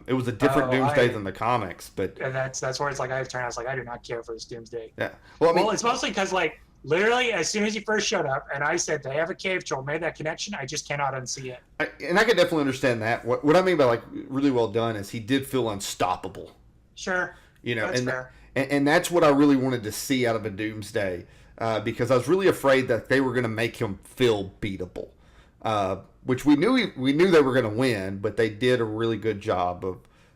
It was a different Doomsday than the comics, but and that's where it's like I was like, I do not care for this Doomsday. Yeah. Well, it's mostly because like Literally, as soon as he first showed up, and I said they have a cave troll, made that connection, I just cannot unsee it. And I can definitely understand that. What I mean by like really well done is he did feel unstoppable. Sure, You know, that's fair. and that's what I really wanted to see out of a Doomsday, because I was really afraid that they were going to make him feel beatable, which we knew they were going to win, but they did a really good job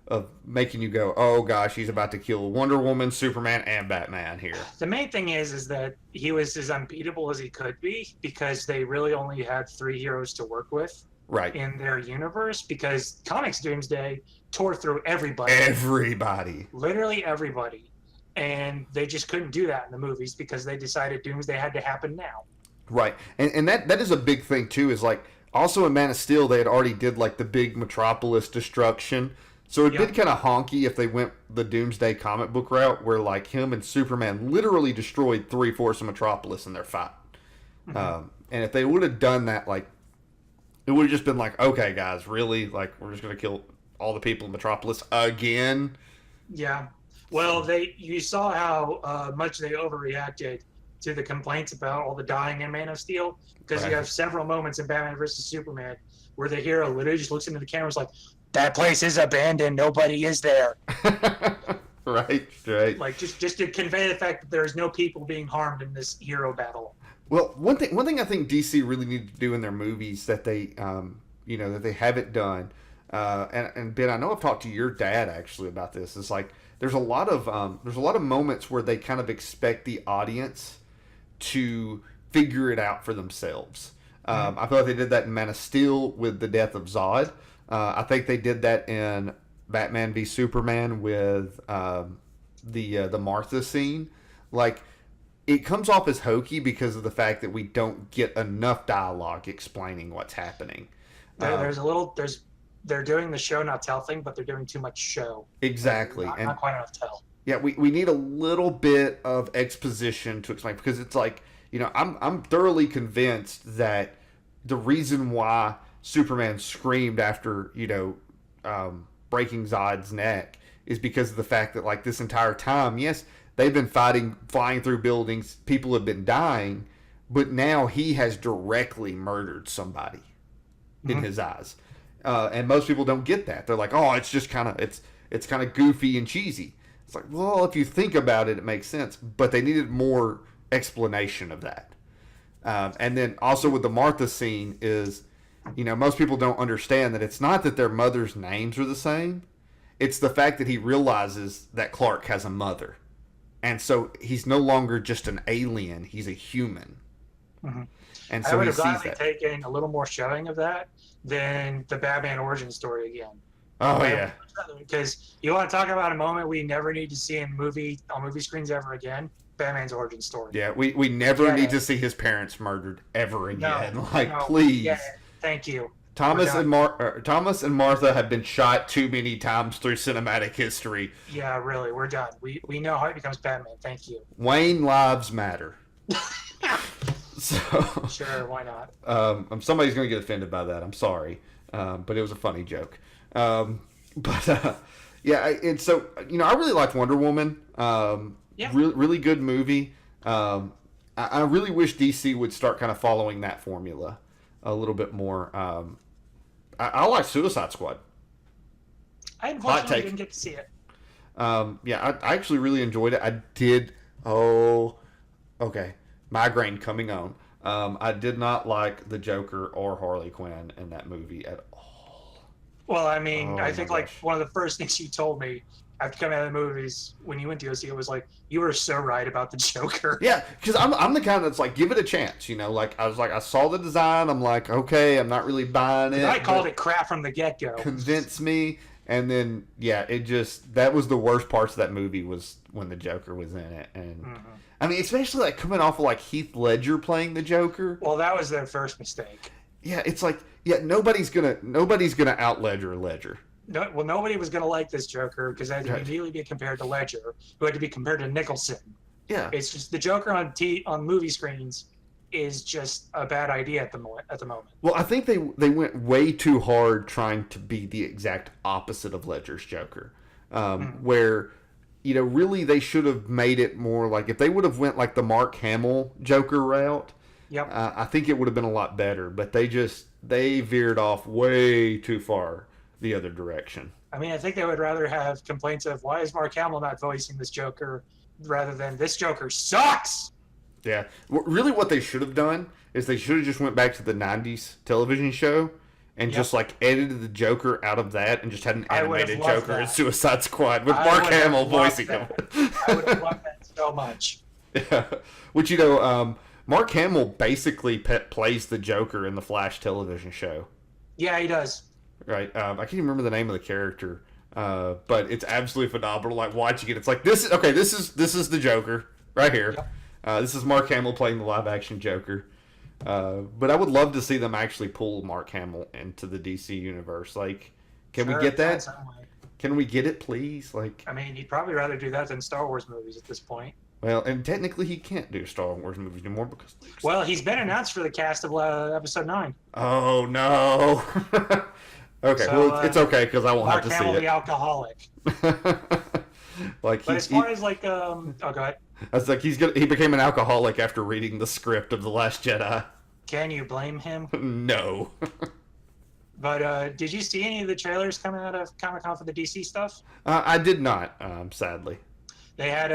of making you go, oh gosh, he's about to kill Wonder Woman, Superman, and Batman here. The main thing is that he was as unbeatable as he could be because they really only had 3 heroes to work with Right. in their universe. Because comics Doomsday tore through everybody, literally everybody, and they just couldn't do that in the movies because they decided Doomsday had to happen now. Right, and that is a big thing too. Is like also in Man of Steel they had already did like the big Metropolis destruction. So it'd been kind of honky if they went the Doomsday comic book route, where like him and Superman literally destroyed 3/4 of Metropolis in their fight. Mm-hmm. And if they would have done that, like it would have just been like, okay, guys, really, like we're just gonna kill all the people in Metropolis again. Yeah. Well, you saw how much they overreacted to the complaints about all the dying in Man of Steel, because Right. you have several moments in Batman versus Superman where the hero literally just looks into the camera and is like, that place is abandoned. Nobody is there. Right. Like just to convey the fact that there's no people being harmed in this hero battle. Well, one thing I think DC really needed to do in their movies that they, that they haven't done, and Ben, I know I've talked to your dad actually about this. It's like there's a lot of moments where they kind of expect the audience to figure it out for themselves. I feel like they did that in Man of Steel with the death of Zod. I think they did that in Batman v Superman with the Martha scene. Like, it comes off as hokey because of the fact that we don't get enough dialogue explaining what's happening. They're doing the show not tell thing, but they're doing too much show. Exactly. Not quite enough tell. Yeah, we need a little bit of exposition to explain, because it's like, I'm thoroughly convinced that the reason why Superman screamed after, breaking Zod's neck is because of the fact that, like, this entire time, yes, they've been fighting, flying through buildings, people have been dying, but now he has directly murdered somebody in his eyes. And most people don't get that. They're like, oh, it's just kind of, it's kind of goofy and cheesy. It's like, well, if you think about it, it makes sense. But they needed more explanation of that. And then also with the Martha scene is, most people don't understand that it's not that their mother's names are the same. It's the fact that he realizes that Clark has a mother. And so he's no longer just an alien. He's a human. Mm-hmm. And so I would he have sees gladly that. taken a little more showing of that than the Batman origin story again. Oh, yeah. Because you want to talk about a moment we never need to see on movie screens ever again, Batman's origin story. Yeah, we never need to see his parents murdered ever again. Please. Yeah, thank you. Thomas and Martha have been shot too many times through cinematic history. Yeah, really, we're done. We know how he becomes Batman. Thank you. Wayne lives matter. So sure, why not? Somebody's gonna get offended by that. I'm sorry, but it was a funny joke. And so I really liked Wonder Woman. Really good movie. I really wish DC would start kind of following that formula a little bit more. I like Suicide Squad. I unfortunately didn't get to see it. I actually really enjoyed it. I did. Oh, okay. Migraine coming on. I did not like the Joker or Harley Quinn in that movie at all. Well, I mean, I think like one of the first things you told me after coming out of the movies when you went to go see it was like, you were so right about the Joker. Yeah, because I'm the kind that's like, give it a chance. Like I saw the design. I'm like, okay, I'm not really buying it. I called it crap from the get-go. Convince me. And then, that was the worst parts of that movie was when the Joker was in it. And I mean, especially like coming off of like Heath Ledger playing the Joker. Well, that was their first mistake. Yeah, it's like, nobody's gonna out Ledger. No, well, nobody was gonna like this Joker because it had to immediately be compared to Ledger, who had to be compared to Nicholson. Yeah, it's just the Joker on movie screens is just a bad idea at the moment. Well, I think they went way too hard trying to be the exact opposite of Ledger's Joker, where really they should have made it more like if they would have went like the Mark Hamill Joker route. Yep. I think it would have been a lot better, but they veered off way too far the other direction. I mean, I think they would rather have complaints of why is Mark Hamill not voicing this Joker rather than this Joker sucks. Yeah, really, what they should have done is they should have just went back to the '90s television show and just like edited the Joker out of that and just had an animated Joker in Suicide Squad with Mark Hamill voicing him. I would have loved that so much. Yeah, which Mark Hamill basically plays the Joker in the Flash television show. Yeah, he does. Right. I can't even remember the name of the character, but it's absolutely phenomenal. Like watching it, it's like this is the Joker right here. Yep. This is Mark Hamill playing the live action Joker. But I would love to see them actually pull Mark Hamill into the DC universe. Like, can we get that? Can we get it, please? Like, I mean, he'd probably rather do that than Star Wars movies at this point. Well, and technically he can't do Star Wars movies anymore because... Well, he's been announced for the cast of Episode 9. Oh, no. Okay, so, well, it's okay because I won't have to see it. Mark Hamill the alcoholic. But as far as, like... oh, go ahead. I was like, he became an alcoholic after reading the script of The Last Jedi. Can you blame him? No. But did you see any of the trailers coming out of Comic-Con for the DC stuff? I did not, sadly. They had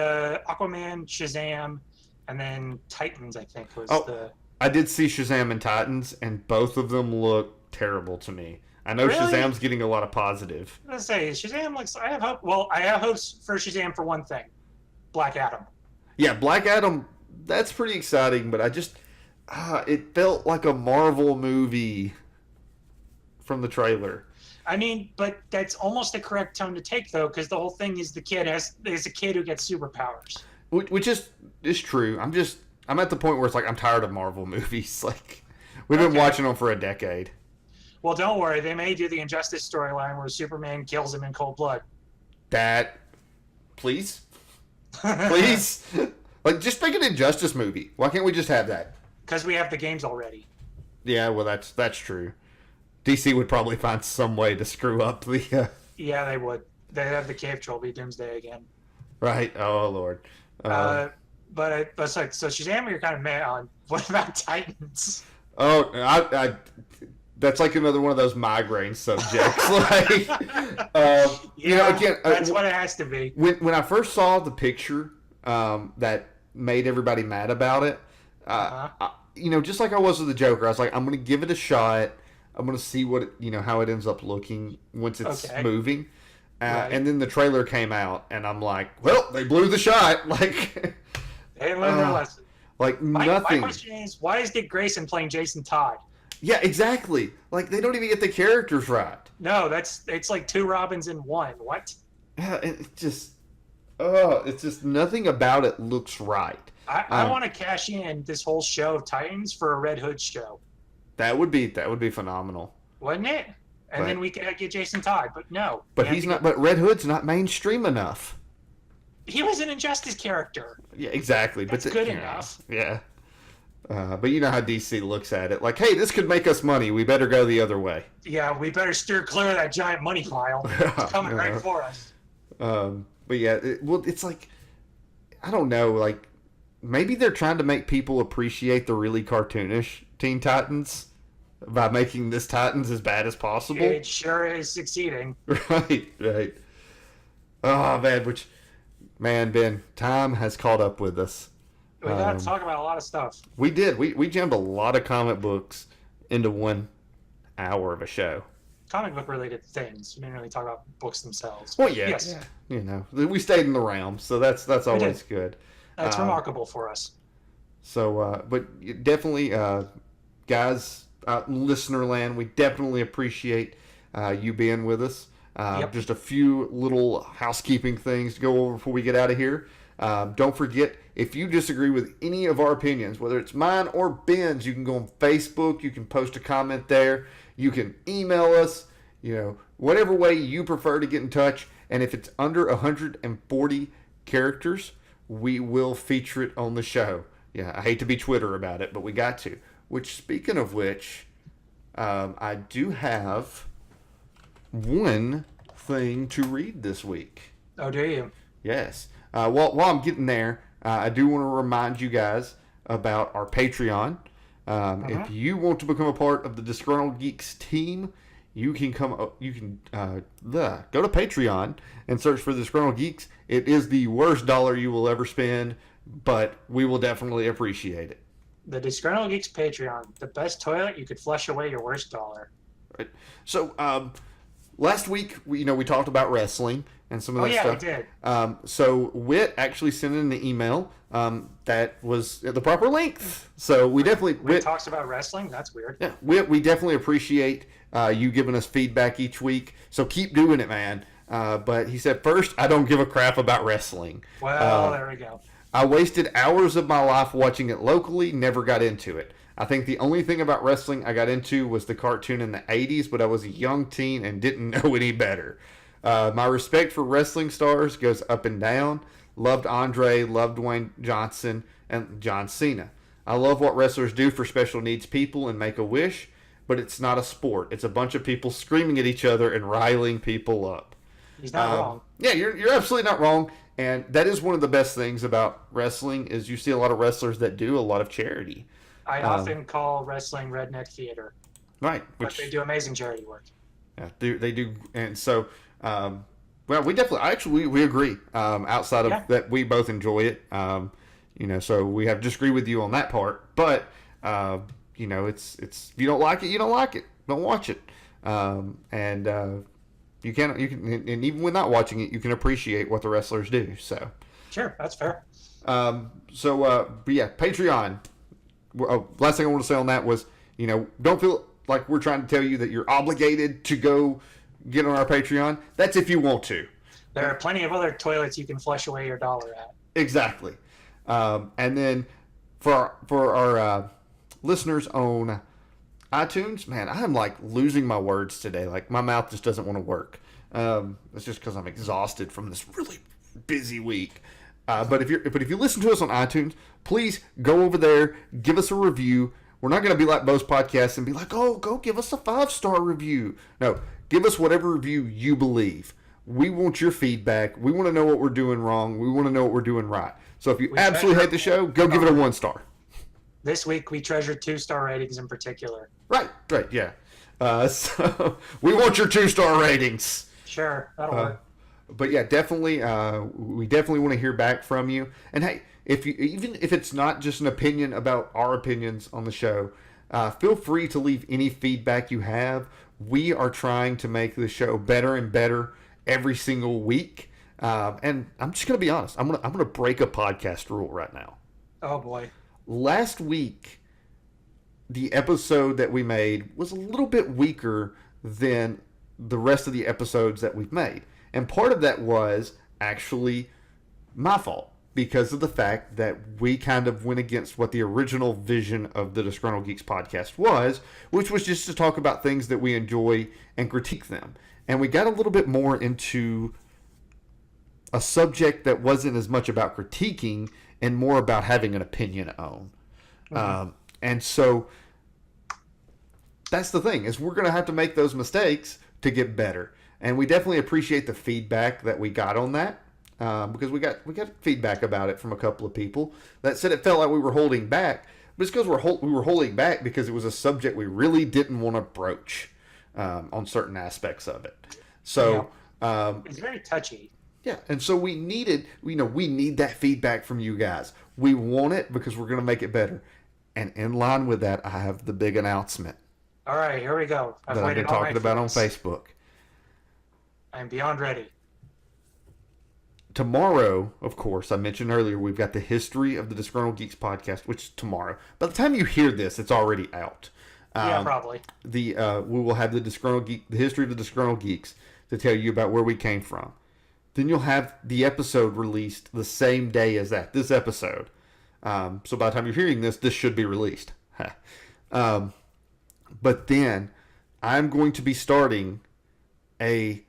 Aquaman, Shazam, and then Titans, I think, was the... I did see Shazam and Titans, and both of them look terrible to me. I know really? Shazam's getting a lot of positive. I was going to say, Shazam looks... I have hope. Well, I have hopes for Shazam for one thing. Black Adam. Yeah, Black Adam, that's pretty exciting, but I just... it felt like a Marvel movie from the trailer. I mean, but that's almost the correct tone to take, though, because the whole thing is the kid is a kid who gets superpowers. Which is true. I'm at the point where it's like I'm tired of Marvel movies. Like we've been watching them for a decade. Well, don't worry. They may do the Injustice storyline where Superman kills him in cold blood. Please? Please? Like, just make an Injustice movie. Why can't we just have that? Because we have the games already. Yeah, well, that's true. DC would probably find some way to screw up the... Yeah, they would. They'd have the Cave Troll be Doomsday again. Right. Oh, Lord. But it's like, so Shazam, you're kind of mad on. What about Titans? Oh, I that's like another one of those migraine subjects. Like, again, that's what it has to be. When I first saw the picture that made everybody mad about it, just like I was with the Joker, I was like, I'm going to give it a shot. I'm going to see how it ends up looking once it's moving. Right. And then the trailer came out, and I'm like, well, they blew the shot. Like, they learned their lesson. Like, nothing. My question is, why is Dick Grayson playing Jason Todd? Yeah, exactly. Like, they don't even get the characters right. No, it's like two Robins in one. What? Yeah, it's just nothing about it looks right. I want to cash in this whole show of Titans for a Red Hood show. That would be phenomenal, wouldn't it? And then we could get Jason Todd, but no. But he's not. But Red Hood's not mainstream enough. He was an Injustice character. Yeah, exactly. That's good enough. Yeah. But you know how DC looks at it. Like, hey, this could make us money. We better go the other way. Yeah, we better steer clear of that giant money pile. It's coming right for us. But yeah, it's like, I don't know, like, maybe they're trying to make people appreciate the really cartoonish Teen Titans by making this Titans as bad as possible. It sure is succeeding. Right. Oh, man, Ben, time has caught up with us. We got to talk about a lot of stuff. We did. We jammed a lot of comic books into 1 hour of a show. Comic book related things. We didn't really talk about books themselves. Well, yeah. Yes. Yeah. We stayed in the realm, so that's always good. That's remarkable for us. So, but definitely, guys, listener land, we definitely appreciate you being with us. Just a few little housekeeping things to go over before we get out of here. Don't forget, if you disagree with any of our opinions, whether it's mine or Ben's, you can go on Facebook. You can post a comment there. You can email us, whatever way you prefer to get in touch. And if it's under 140 characters, we will feature it on the show. Yeah, I hate to be Twitter about it, but we got to. Which, speaking of which, I do have one thing to read this week. Oh, do you? Yes. While I'm getting there, I do want to remind you guys about our Patreon. If you want to become a part of the Disgruntled Geeks team, you can go to Patreon and search for the Disgruntled Geeks. It is the worst dollar you will ever spend, but we will definitely appreciate it. The Disgruntled Geeks Patreon, the best toilet you could flush away your worst dollar. Right. So last week we talked about wrestling and some of that stuff. We did. So Whit actually sent in the email that was at the proper length. So we definitely Whit talks about wrestling. That's weird. Yeah, we definitely appreciate you giving us feedback each week. So keep doing it, man. But he said, first, I don't give a crap about wrestling. Well, there we go. I wasted hours of my life watching it locally, never got into it. I think the only thing about wrestling I got into was the cartoon in the 80s, but I was a young teen and didn't know any better. My respect for wrestling stars goes up and down. Loved Andre, loved Dwayne Johnson, and John Cena. I love what wrestlers do for special needs people and Make-A-Wish, but it's not a sport. It's a bunch of people screaming at each other and riling people up. He's not wrong. Yeah, you're absolutely not wrong. And that is one of the best things about wrestling is you see a lot of wrestlers that do a lot of charity. I often call wrestling redneck theater. Right. But they do amazing charity work. Yeah, they do. And so, well, we definitely, we agree. Outside of that, we both enjoy it. So we have disagree with you on that part. But, it's if you don't like it, you don't like it. Don't watch it. You can, and even when not watching it, you can appreciate what the wrestlers do. So, sure, that's fair. But yeah, Patreon. Last thing I want to say on that was, don't feel like we're trying to tell you that you're obligated to go get on our Patreon. That's if you want to. There are plenty of other toilets you can flush away your dollar at. Exactly. And then for our listeners on iTunes, man, I'm like losing my words today. Like my mouth just doesn't want to work. It's just because I'm exhausted from this really busy week. But if you listen to us on iTunes, please go over there, give us a review. We're not going to be like most podcasts and be like, oh, go give us a 5-star review. No, give us whatever review you believe. We want your feedback. We want to know what we're doing wrong. We want to know what we're doing right. So if you absolutely hate the show, go give it a 1-star. This week we treasured 2-star ratings in particular. Right, yeah. So we want your 2-star ratings. Sure, that'll work. But yeah, definitely, we definitely want to hear back from you. And hey, even if it's not just an opinion about our opinions on the show, feel free to leave any feedback you have. We are trying to make the show better and better every single week. And I'm just gonna be honest. I'm gonna break a podcast rule right now. Oh boy. Last week, the episode that we made was a little bit weaker than the rest of the episodes that we've made. And part of that was actually my fault because of the fact that we kind of went against what the original vision of the Disgruntled Geeks podcast was, which was just to talk about things that we enjoy and critique them. And we got a little bit more into a subject that wasn't as much about critiquing and more about having an opinion on. Mm-hmm. And so that's the thing, is we're going to have to make those mistakes to get better. And we definitely appreciate the feedback that we got on that, because we got feedback about it from a couple of people that said it felt like we were holding back. But it's because we were holding back because it was a subject we really didn't want to broach on certain aspects of it. So it's very touchy. Yeah, and so we need that feedback from you guys. We want it because we're going to make it better. And in line with that, I have the big announcement. All right, here we go. I've been talking about on Facebook. I'm beyond ready. Tomorrow, of course, I mentioned earlier, we've got the History of the Disgruntled Geeks podcast, which is tomorrow. By the time you hear this, it's already out. Yeah, probably. We will have the History of the Disgruntled Geeks to tell you about where we came from. Then you'll have the episode released the same day as this episode. So by the time you're hearing this should be released. But then I'm going to be starting a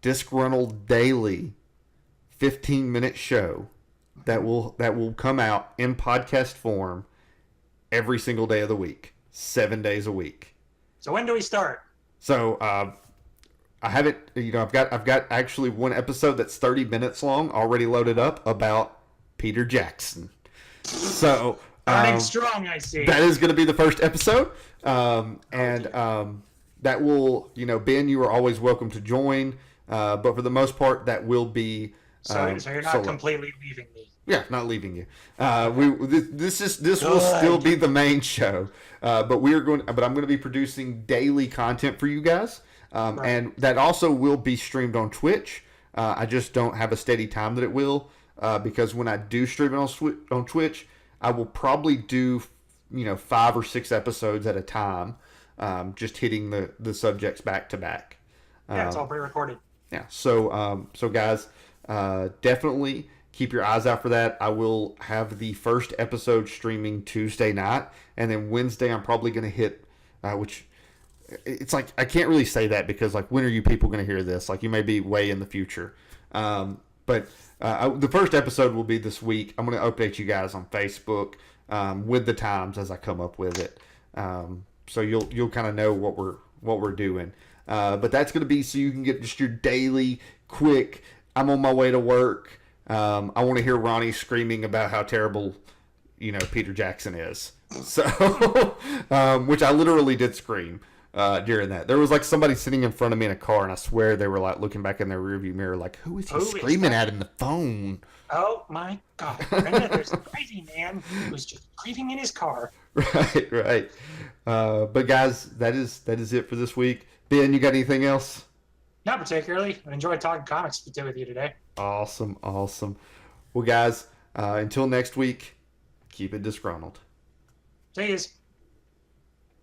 Disgruntled Daily 15-minute show that will come out in podcast form every single day of the week, 7 days a week. So when do we start? So I haven't, I've got actually one episode that's 30 minutes long already loaded up about Peter Jackson. So Starting strong, I see. that is going to be the first episode, that will, Ben, you are always welcome to join, but for the most part, that will be. So you're not solo. completely leaving me. Yeah, not leaving you. This will still be the main show, but I'm going to be producing daily content for you guys, right. And that also will be streamed on Twitch. I just don't have a steady time that it will, because when I do stream it on Twitch, I will probably do 5 or 6 episodes at a time, just hitting the subjects back to back. Yeah, it's all pre-recorded. Yeah, so guys, definitely keep your eyes out for that. I will have the first episode streaming Tuesday night, and then Wednesday I'm probably going to hit, which it's like I can't really say that because like when are you people going to hear this? Like you may be way in the future, but the first episode will be this week. I'm going to update you guys on Facebook with the times as I come up with it, so you'll kind of know what we're doing. But that's going to be so you can get just your daily quick. I'm on my way to work. I want to hear Ronnie screaming about how terrible, Peter Jackson is. So, which I literally did scream during that. There was like somebody sitting in front of me in a car, and I swear they were like looking back in their rearview mirror, like, "Who is he screaming at in the phone?" Oh my God, Brenda, there's a crazy man who's just screaming in his car. Right. But guys, that is it for this week. Ben, you got anything else? Not particularly. I enjoyed talking comics with you today. Awesome. Well, guys, until next week, keep it disgruntled. See yous.